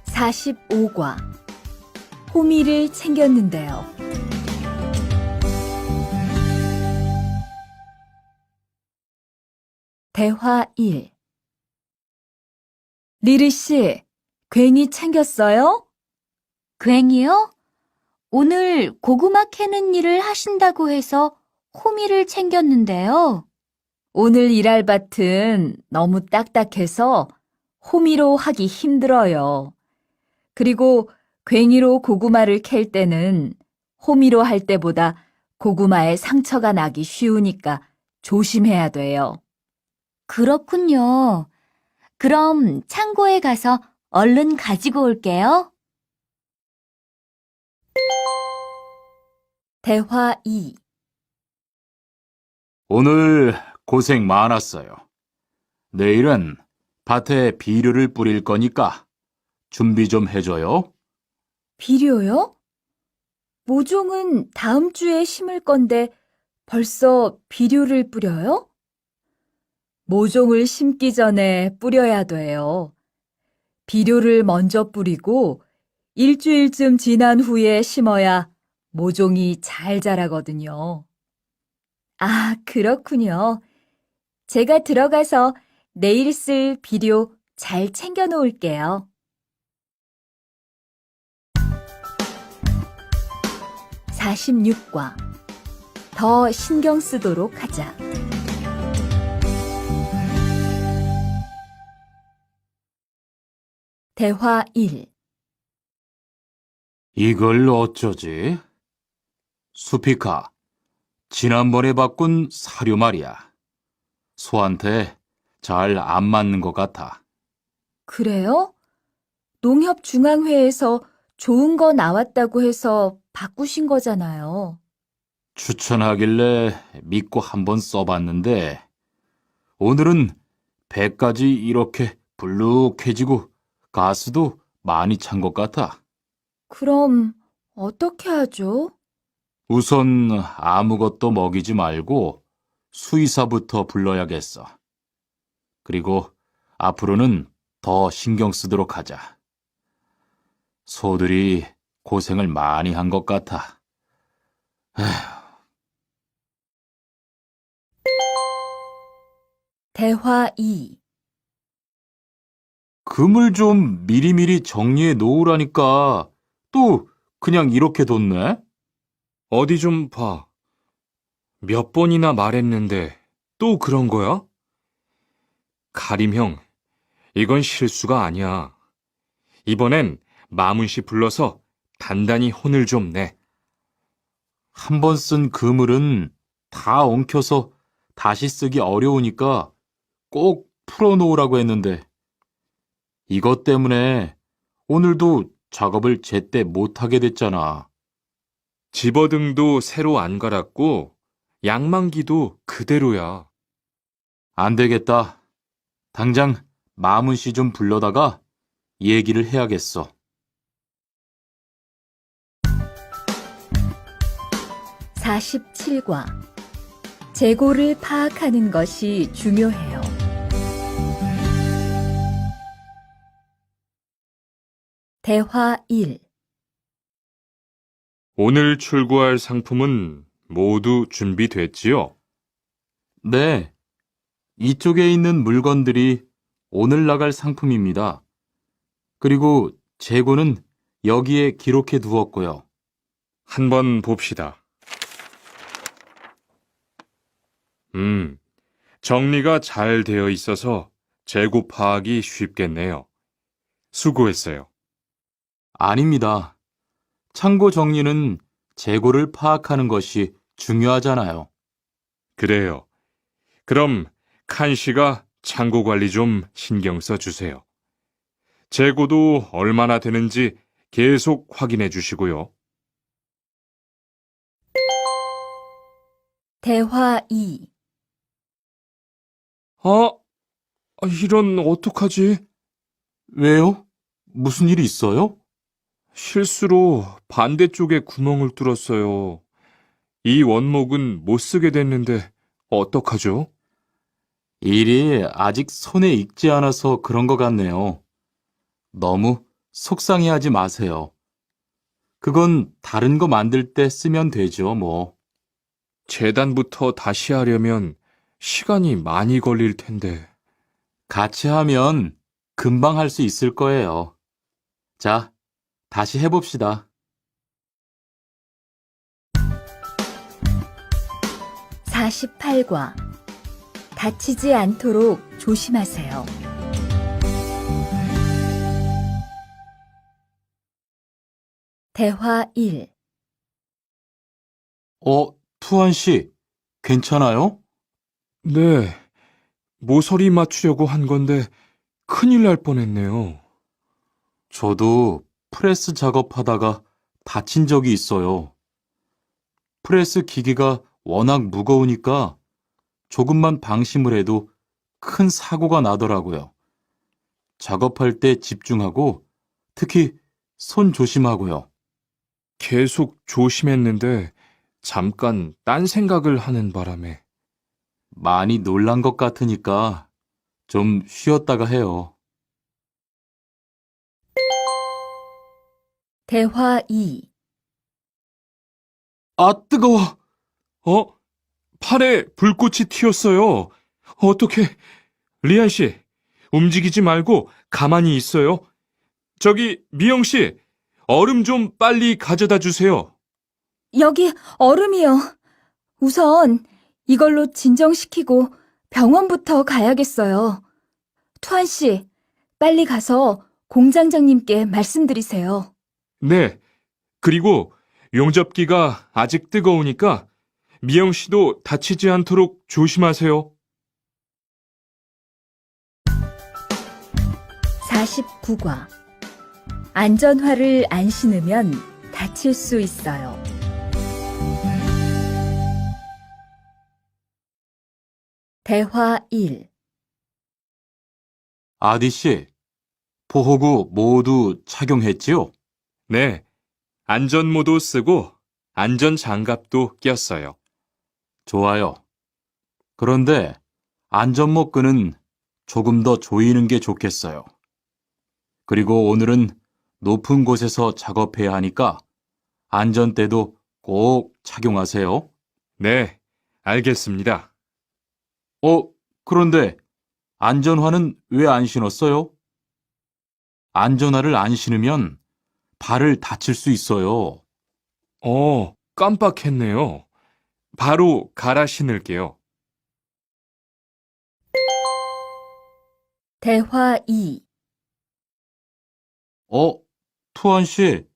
45과 호미를 챙겼는데요. 대화 1. 리리 씨, 괭이 챙겼어요? 괭이요? 오늘 고구마 캐는 일을 하신다고 해서 호미를 챙겼는데요. 오늘 일할 밭은 너무 딱딱해서 호미로 하기 힘들어요. 그리고 괭이로 고구마를 캘 때는 호미로 할 때보다 고구마에 상처가 나기 쉬우니까 조심해야 돼요. 그렇군요. 그럼 창고에 가서 얼른 가지고 올게요. 대화 2. 오늘 고생 많았어요. 내일은 밭에 비료를 뿌릴 거니까 준비 좀 해줘요. 비료요? 모종은 다음 주에 심을 건데 벌써 비료를 뿌려요? 모종을 심기 전에 뿌려야 돼요. 비료를 먼저 뿌리고 일주일쯤 지난 후에 심어야 모종이 잘 자라거든요. 아, 그렇군요. 제가 들어가서 내일 쓸 비료 잘 챙겨 놓을게요. 46과 더 신경 쓰도록 하자. 대화 1. 이걸 어쩌지? 수피카, 지난번에 바꾼 사료 말이야. 소한테 잘 안 맞는 것 같아. 그래요? 농협중앙회에서 좋은 거 나왔다고 해서 바꾸신 거잖아요. 추천하길래 믿고 한번 써봤는데 오늘은 배까지 이렇게 불룩해지고 가스도 많이 찬 것 같아. 그럼 어떻게 하죠? 우선 아무것도 먹이지 말고 수의사부터 불러야겠어. 그리고 앞으로는 더 신경 쓰도록 하자. 소들이 고생을 많이 한 것 같아. 대화 2. 금을 좀 미리미리 정리해 놓으라니까 또 그냥 이렇게 뒀네? 어디 좀 봐. 몇 번이나 말했는데 또 그런 거야? 가림 형, 이건 실수가 아니야. 이번엔 마문 씨 불러서 단단히 혼을 좀 내. 한 번 쓴 그물은 다 엉켜서 다시 쓰기 어려우니까 꼭 풀어놓으라고 했는데 이것 때문에 오늘도 작업을 제때 못하게 됐잖아. 집어등도 새로 안 갈았고 양만기도 그대로야. 안 되겠다. 당장 마문 씨 좀 불러다가 얘기를 해야겠어. 47과 재고를 파악하는 것이 중요해요. 대화 1. 오늘 출고할 상품은 모두 준비됐지요? 네, 이쪽에 있는 물건들이 오늘 나갈 상품입니다. 그리고 재고는 여기에 기록해 두었고요. 한번 봅시다. 정리가 잘 되어 있어서 재고 파악이 쉽겠네요. 수고했어요. 아닙니다. 창고 정리는 재고를 파악하는 것이 중요하잖아요. 그래요. 그럼 칸 씨가 창고 관리 좀 신경 써 주세요. 재고도 얼마나 되는지 계속 확인해 주시고요. 대화 2. 이런 어떡하지? 왜요? 무슨 일이 있어요? 실수로 반대쪽에 구멍을 뚫었어요. 이 원목은 못 쓰게 됐는데 어떡하죠? 일이 아직 손에 익지 않아서 그런 것 같네요. 너무 속상해하지 마세요. 그건 다른 거 만들 때 쓰면 되죠, 뭐. 재단부터 다시 하려면 시간이 많이 걸릴 텐데. 같이 하면 금방 할 수 있을 거예요. 자, 다시 해봅시다. 48과 다치지 않도록 조심하세요. 대화 1. 투한 씨, 괜찮아요? 네, 모서리 맞추려고 한 건데 큰일 날 뻔했네요. 저도 프레스 작업하다가 다친 적이 있어요. 프레스 기계가 워낙 무거우니까 조금만 방심을 해도 큰 사고가 나더라고요. 작업할 때 집중하고 특히 손 조심하고요. 계속 조심했는데 잠깐 딴 생각을 하는 바람에. 많이 놀란 것 같으니까 좀 쉬었다가 해요. 대화 2. 아, 뜨거워! 팔에 불꽃이 튀었어요. 어떻게, 리안 씨, 움직이지 말고 가만히 있어요. 저기, 미영 씨, 얼음 좀 빨리 가져다 주세요. 여기 얼음이요. 우선 이걸로 진정시키고 병원부터 가야겠어요. 투한 씨, 빨리 가서 공장장님께 말씀드리세요. 네. 그리고 용접기가 아직 뜨거우니까 미영 씨도 다치지 않도록 조심하세요. 49과. 안전화를 안 신으면 다칠 수 있어요. 대화 1. 아디 씨, 보호구 모두 착용했지요? 네. 안전모도 쓰고 안전장갑도 꼈어요. 좋아요. 그런데 안전모 끈은 조금 더 조이는 게 좋겠어요. 그리고 오늘은 높은 곳에서 작업해야 하니까 안전대도 꼭 착용하세요. 네, 알겠습니다. 그런데 안전화는 왜 안 신었어요? 안전화를 안 신으면 발을 다칠 수 있어요. 깜빡했네요. 바로 갈아 신을게요. 대화 2. 투한 씨,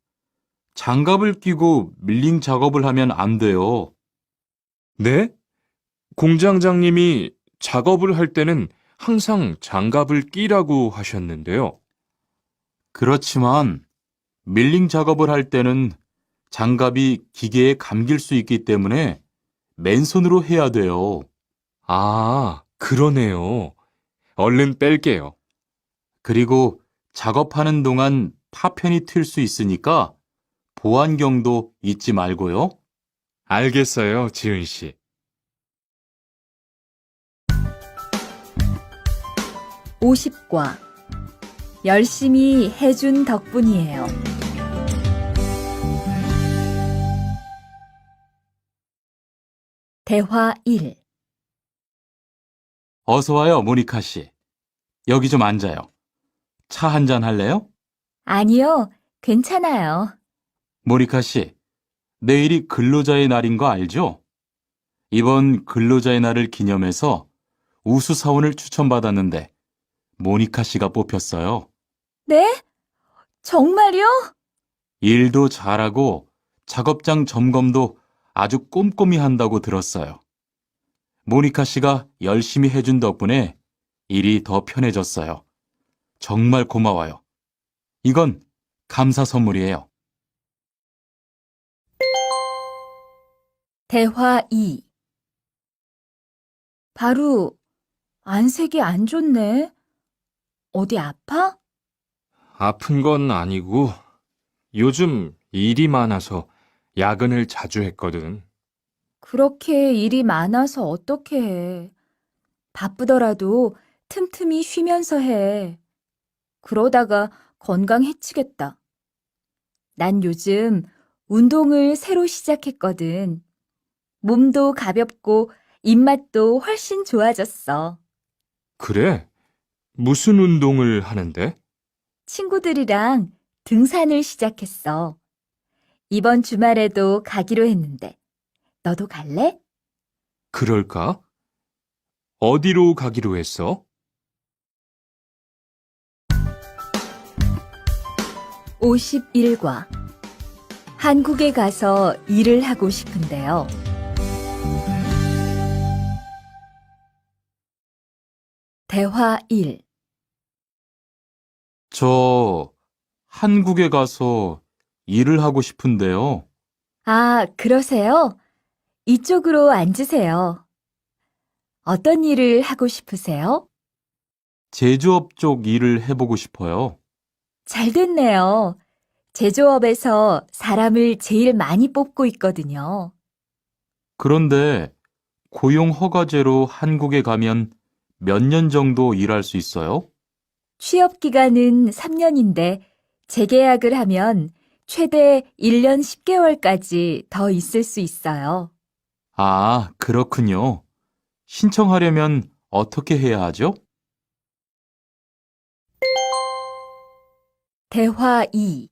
장갑을 끼고 밀링 작업을 하면 안 돼요. 네? 공장장님이 작업을 할 때는 항상 장갑을 끼라고 하셨는데요. 그렇지만 밀링 작업을 할 때는 장갑이 기계에 감길 수 있기 때문에 맨손으로 해야 돼요. 아, 그러네요. 얼른 뺄게요. 그리고 작업하는 동안 파편이 튈 수 있으니까 보안경도 잊지 말고요. 알겠어요, 지은 씨. 50과. 열심히 해준 덕분이에요. 대화 1. 어서 와요, 모니카 씨. 여기 좀 앉아요. 차 한잔 할래요? 아니요, 괜찮아요. 모니카 씨, 내일이 근로자의 날인 거 알죠? 이번 근로자의 날을 기념해서 우수 사원을 추천받았는데 모니카 씨가 뽑혔어요. 네? 정말요? 일도 잘하고 작업장 점검도 아주 꼼꼼히 한다고 들었어요. 모니카 씨가 열심히 해준 덕분에 일이 더 편해졌어요. 정말 고마워요. 이건 감사 선물이에요. 대화 2. 바로 안색이 안 좋네. 어디 아파? 아픈 건 아니고 요즘 일이 많아서 야근을 자주 했거든. 그렇게 일이 많아서 어떻게 해. 바쁘더라도 틈틈이 쉬면서 해. 그러다가 건강 해치겠다. 난 요즘 운동을 새로 시작했거든. 몸도 가볍고 입맛도 훨씬 좋아졌어. 그래? 무슨 운동을 하는데? 친구들이랑 등산을 시작했어. 이번 주말에도 가기로 했는데, 너도 갈래? 그럴까? 어디로 가기로 했어? 51과. 한국에 가서 일을 하고 싶은데요. 대화 1. 저 한국에 가서 일을 하고 싶은데요. 아, 그러세요? 이쪽으로 앉으세요. 어떤 일을 하고 싶으세요? 제조업 쪽 일을 해보고 싶어요. 잘 됐네요. 제조업에서 사람을 제일 많이 뽑고 있거든요. 그런데 고용 허가제로 한국에 가면 몇 년 정도 일할 수 있어요? 취업 기간은 3년인데 재계약을 하면 최대 1년 10개월까지 더 있을 수 있어요. 아, 그렇군요. 신청하려면 어떻게 해야 하죠? 대화 2.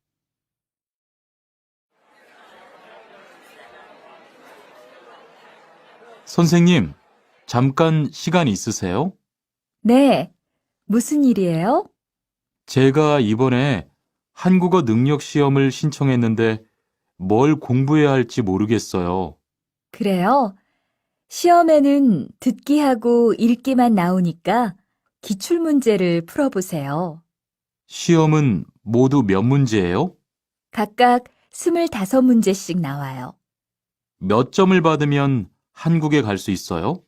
선생님, 잠깐 시간 있으세요? 네. 무슨 일이에요? 제가 이번에 한국어 능력 시험을 신청했는데 뭘 공부해야 할지 모르겠어요. 그래요? 시험에는 듣기하고 읽기만 나오니까 기출문제를 풀어보세요. 시험은 모두 몇 문제예요? 각각 25문제씩 나와요. 몇 점을 받으면 한국에 갈 수 있어요?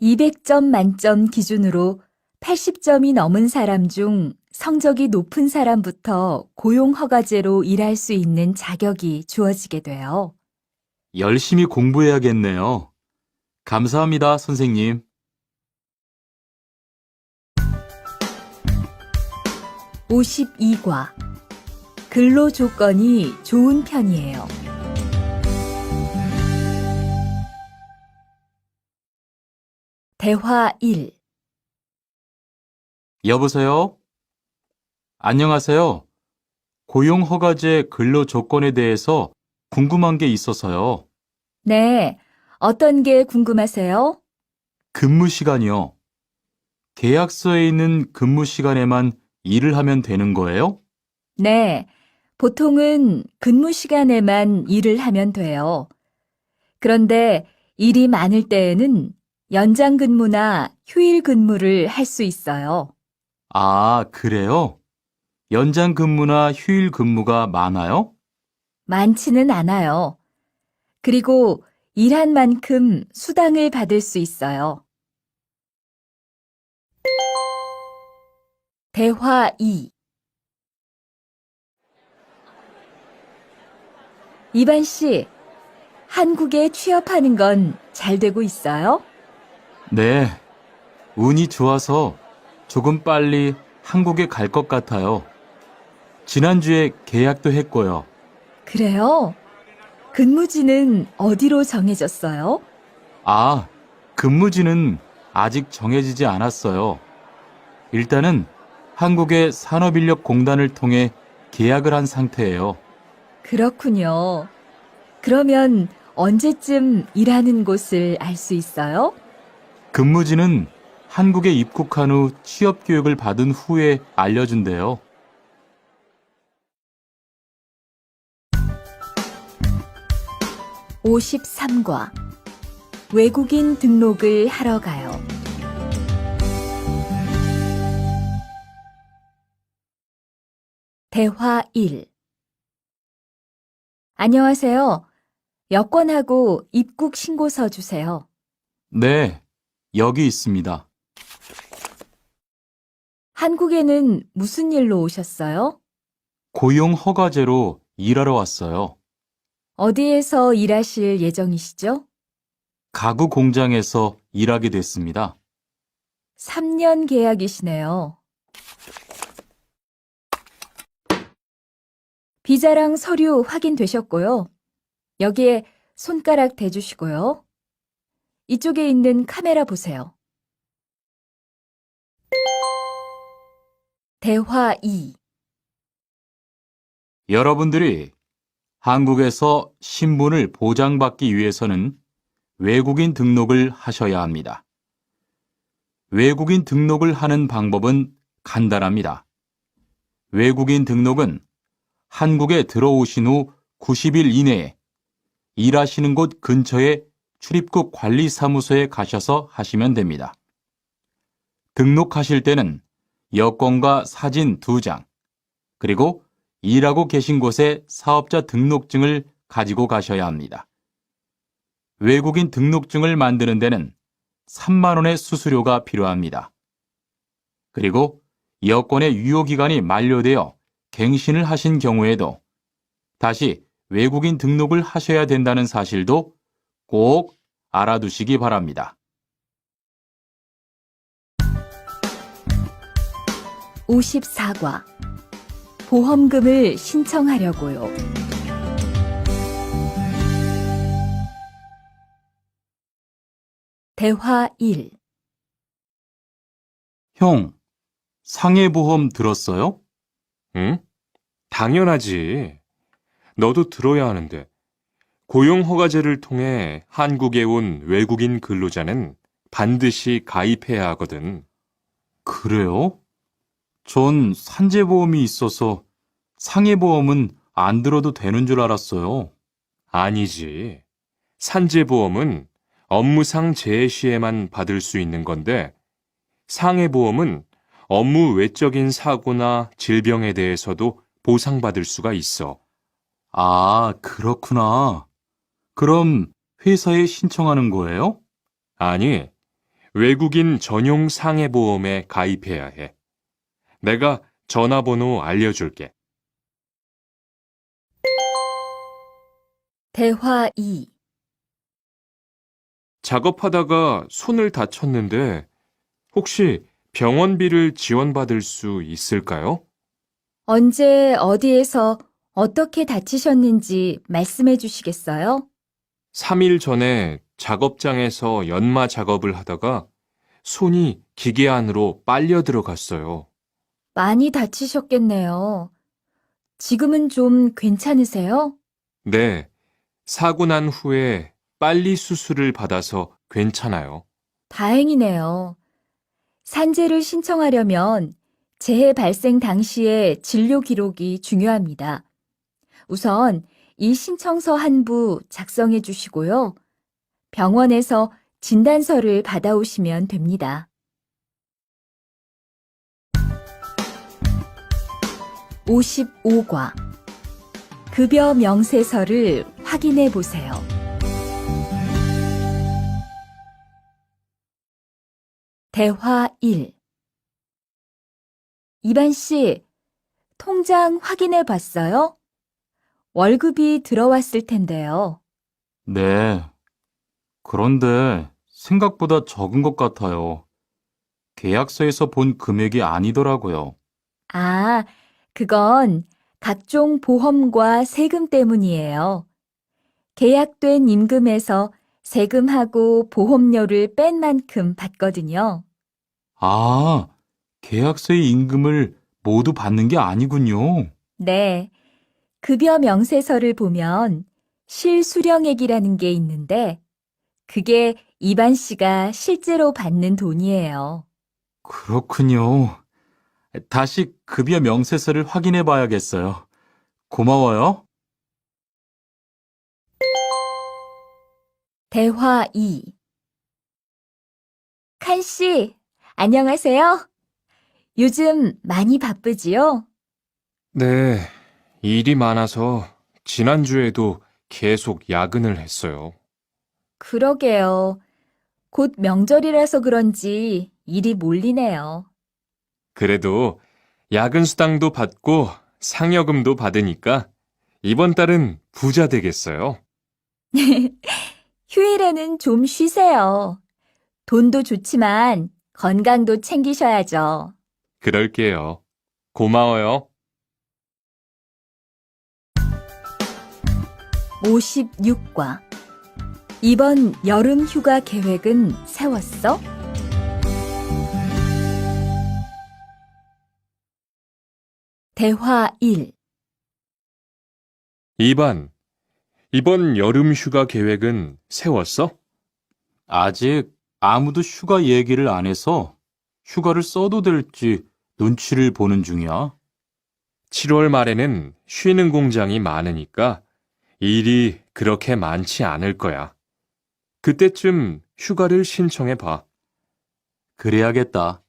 200점 만점 기준으로 80점이 넘은 사람 중 성적이 높은 사람부터 고용허가제로 일할 수 있는 자격이 주어지게 돼요. 열심히 공부해야겠네요. 감사합니다, 선생님. 52과. 근로 조건이 좋은 편이에요. 대화 1. 여보세요? 안녕하세요. 고용허가제 근로 조건에 대해서 궁금한 게 있어서요. 네. 어떤 게 궁금하세요? 근무 시간이요. 계약서에 있는 근무 시간에만 일을 하면 되는 거예요? 네. 보통은 근무 시간에만 일을 하면 돼요. 그런데 일이 많을 때에는 연장 근무나 휴일 근무를 할 수 있어요. 아, 그래요? 연장 근무나 휴일 근무가 많아요? 많지는 않아요. 그리고 일한 만큼 수당을 받을 수 있어요. 대화 2. 이반 씨, 한국에 취업하는 건 잘 되고 있어요? 네. 운이 좋아서 조금 빨리 한국에 갈 것 같아요. 지난주에 계약도 했고요. 그래요? 근무지는 어디로 정해졌어요? 아, 근무지는 아직 정해지지 않았어요. 일단은 한국의 산업인력공단을 통해 계약을 한 상태예요. 그렇군요. 그러면 언제쯤 일하는 곳을 알 수 있어요? 근무지는 한국에 입국한 후 취업 교육을 받은 후에 알려준대요. 53과. 외국인 등록을 하러 가요. 대화 1. 안녕하세요. 여권하고 입국 신고서 주세요. 네, 여기 있습니다. 한국에는 무슨 일로 오셨어요? 고용 허가제로 일하러 왔어요. 어디에서 일하실 예정이시죠? 가구 공장에서 일하게 됐습니다. 3년 계약이시네요. 비자랑 서류 확인되셨고요. 여기에 손가락 대주시고요. 이쪽에 있는 카메라 보세요. 대화 2. 여러분들이 한국에서 신분을 보장받기 위해서는 외국인 등록을 하셔야 합니다. 외국인 등록을 하는 방법은 간단합니다. 외국인 등록은 한국에 들어오신 후 90일 이내에 일하시는 곳 근처의 출입국 관리사무소에 가셔서 하시면 됩니다. 등록하실 때는 여권과 사진 2장, 그리고 일하고 계신 곳의 사업자 등록증을 가지고 가셔야 합니다. 외국인 등록증을 만드는 데는 3만 원의 수수료가 필요합니다. 그리고 여권의 유효기간이 만료되어 갱신을 하신 경우에도 다시 외국인 등록을 하셔야 된다는 사실도 꼭 알아두시기 바랍니다. 54과. 보험금을 신청하려고요. 대화 1. 형, 상해보험 들었어요? 응? 당연하지. 너도 들어야 하는데. 고용허가제를 통해 한국에 온 외국인 근로자는 반드시 가입해야 하거든. 그래요? 전 산재보험이 있어서 상해보험은 안 들어도 되는 줄 알았어요. 아니지. 산재보험은 업무상 재해 시에만 받을 수 있는 건데, 상해보험은 업무 외적인 사고나 질병에 대해서도 보상받을 수가 있어. 아, 그렇구나. 그럼 회사에 신청하는 거예요? 아니, 외국인 전용 상해보험에 가입해야 해. 내가 전화번호 알려줄게. 대화 2. 작업하다가 손을 다쳤는데 혹시 병원비를 지원받을 수 있을까요? 언제 어디에서 어떻게 다치셨는지 말씀해 주시겠어요? 3일 전에 작업장에서 연마 작업을 하다가 손이 기계 안으로 빨려 들어갔어요. 많이 다치셨겠네요. 지금은 좀 괜찮으세요? 네, 사고 난 후에 빨리 수술을 받아서 괜찮아요. 다행이네요. 산재를 신청하려면 재해 발생 당시의 진료 기록이 중요합니다. 우선 이 신청서 한 부 작성해 주시고요. 병원에서 진단서를 받아오시면 됩니다. 55과 급여 명세서를 확인해 보세요. 대화 1. 이반 씨, 통장 확인해 봤어요? 월급이 들어왔을 텐데요. 네. 그런데 생각보다 적은 것 같아요. 계약서에서 본 금액이 아니더라고요. 아, 그건 각종 보험과 세금 때문이에요. 계약된 임금에서 세금하고 보험료를 뺀 만큼 받거든요. 아, 계약서의 임금을 모두 받는 게 아니군요. 네, 급여 명세서를 보면 실수령액이라는 게 있는데 그게 이반 씨가 실제로 받는 돈이에요. 그렇군요. 다시 급여 명세서를 확인해 봐야겠어요. 고마워요. 대화 2. 칸 씨, 안녕하세요. 요즘 많이 바쁘지요? 네, 일이 많아서 지난주에도 계속 야근을 했어요. 그러게요. 곧 명절이라서 그런지 일이 몰리네요. 그래도 야근 수당도 받고 상여금도 받으니까 이번 달은 부자 되겠어요. 휴일에는 좀 쉬세요. 돈도 좋지만 건강도 챙기셔야죠. 그럴게요. 고마워요. 56과 이번 여름 휴가 계획은 세웠어? 대화 1. 2반, 이번 여름 휴가 계획은 세웠어? 아직 아무도 휴가 얘기를 안 해서 휴가를 써도 될지 눈치를 보는 중이야. 7월 말에는 쉬는 공장이 많으니까 일이 그렇게 많지 않을 거야. 그때쯤 휴가를 신청해 봐. 그래야겠다.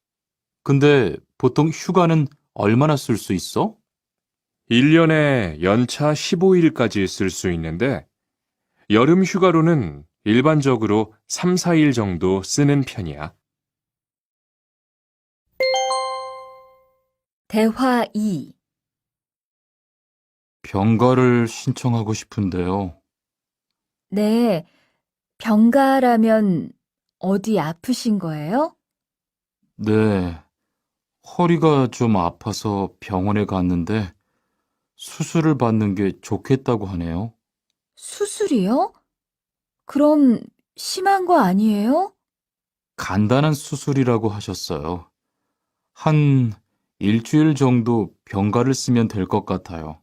근데 보통 휴가는 얼마나 쓸 수 있어? 1년에 연차 15일까지 쓸 수 있는데 여름 휴가로는 일반적으로 3, 4일 정도 쓰는 편이야. 대화 2. 병가를 신청하고 싶은데요. 네, 병가라면 어디 아프신 거예요? 네, 허리가 좀 아파서 병원에 갔는데 수술을 받는 게 좋겠다고 하네요. 수술이요? 그럼 심한 거 아니에요? 간단한 수술이라고 하셨어요. 한 일주일 정도 병가를 쓰면 될 것 같아요.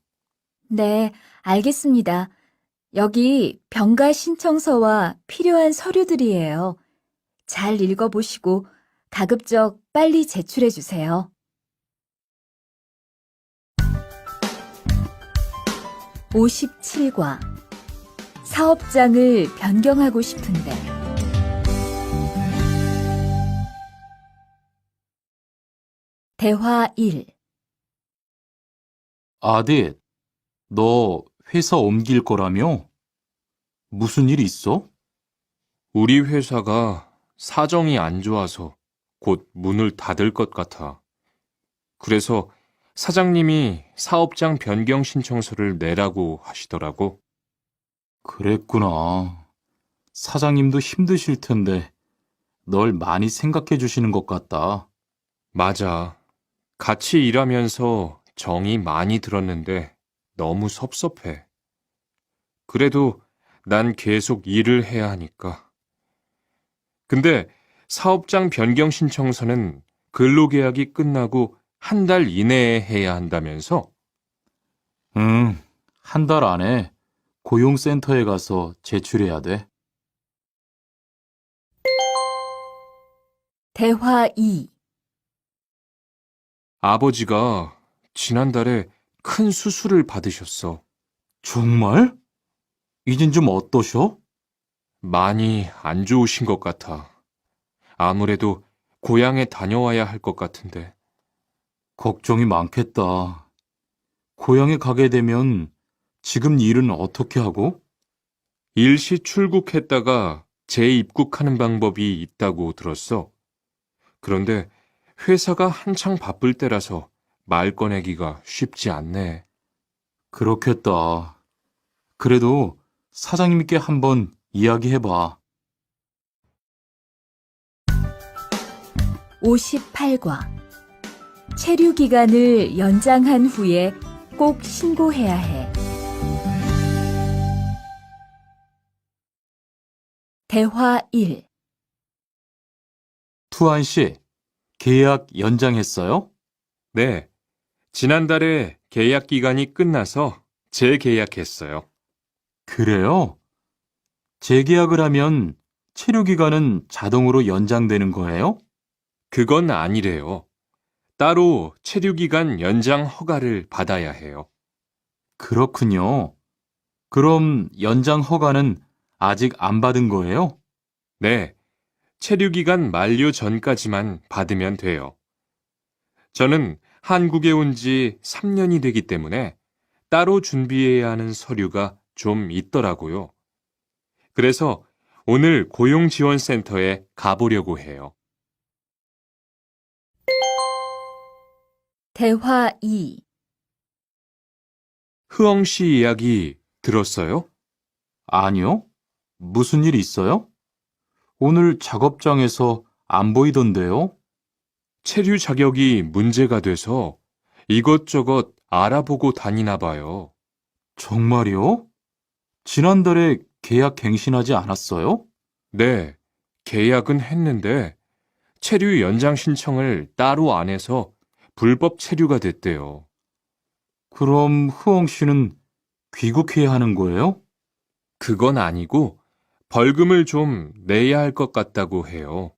네, 알겠습니다. 여기 병가 신청서와 필요한 서류들이에요. 잘 읽어보시고 가급적 빨리 제출해 주세요. 57과 사업장을 변경하고 싶은데 대화 1. 아딧, 너 회사 옮길 거라며? 무슨 일 있어? 우리 회사가 사정이 안 좋아서 곧 문을 닫을 것 같아. 그래서 사장님이 사업장 변경 신청서를 내라고 하시더라고. 그랬구나. 사장님도 힘드실 텐데 널 많이 생각해 주시는 것 같다. 맞아. 같이 일하면서 정이 많이 들었는데 너무 섭섭해. 그래도 난 계속 일을 해야 하니까. 근데 사업장 변경 신청서는 근로계약이 끝나고 한 달 이내에 해야 한다면서? 응, 한 달 안에 고용센터에 가서 제출해야 돼. 대화 2. 아버지가 지난달에 큰 수술을 받으셨어. 정말? 이젠 좀 어떠셔? 많이 안 좋으신 것 같아. 아무래도 고향에 다녀와야 할 것 같은데. 걱정이 많겠다. 고향에 가게 되면 지금 일은 어떻게 하고? 일시 출국했다가 재입국하는 방법이 있다고 들었어. 그런데 회사가 한창 바쁠 때라서 말 꺼내기가 쉽지 않네. 그렇겠다. 그래도 사장님께 한번 이야기해봐. 58과 체류 기간을 연장한 후에 꼭 신고해야 해. 대화 1. 투안 씨, 계약 연장했어요? 네, 지난달에 계약 기간이 끝나서 재계약했어요. 그래요? 재계약을 하면 체류 기간은 자동으로 연장되는 거예요? 그건 아니래요. 따로 체류기간 연장 허가를 받아야 해요. 그렇군요. 그럼 연장 허가는 아직 안 받은 거예요? 네, 체류기간 만료 전까지만 받으면 돼요. 저는 한국에 온 지 3년이 되기 때문에 따로 준비해야 하는 서류가 좀 있더라고요. 그래서 오늘 고용지원센터에 가보려고 해요. 대화 2. 흐엉 씨 이야기 들었어요? 아니요. 무슨 일 있어요? 오늘 작업장에서 안 보이던데요? 체류 자격이 문제가 돼서 이것저것 알아보고 다니나 봐요. 정말요? 지난달에 계약 갱신하지 않았어요? 네, 계약은 했는데 체류 연장 신청을 따로 안 해서 불법 체류가 됐대요. 그럼 흐엉 씨는 귀국해야 하는 거예요? 그건 아니고 벌금을 좀 내야 할 것 같다고 해요.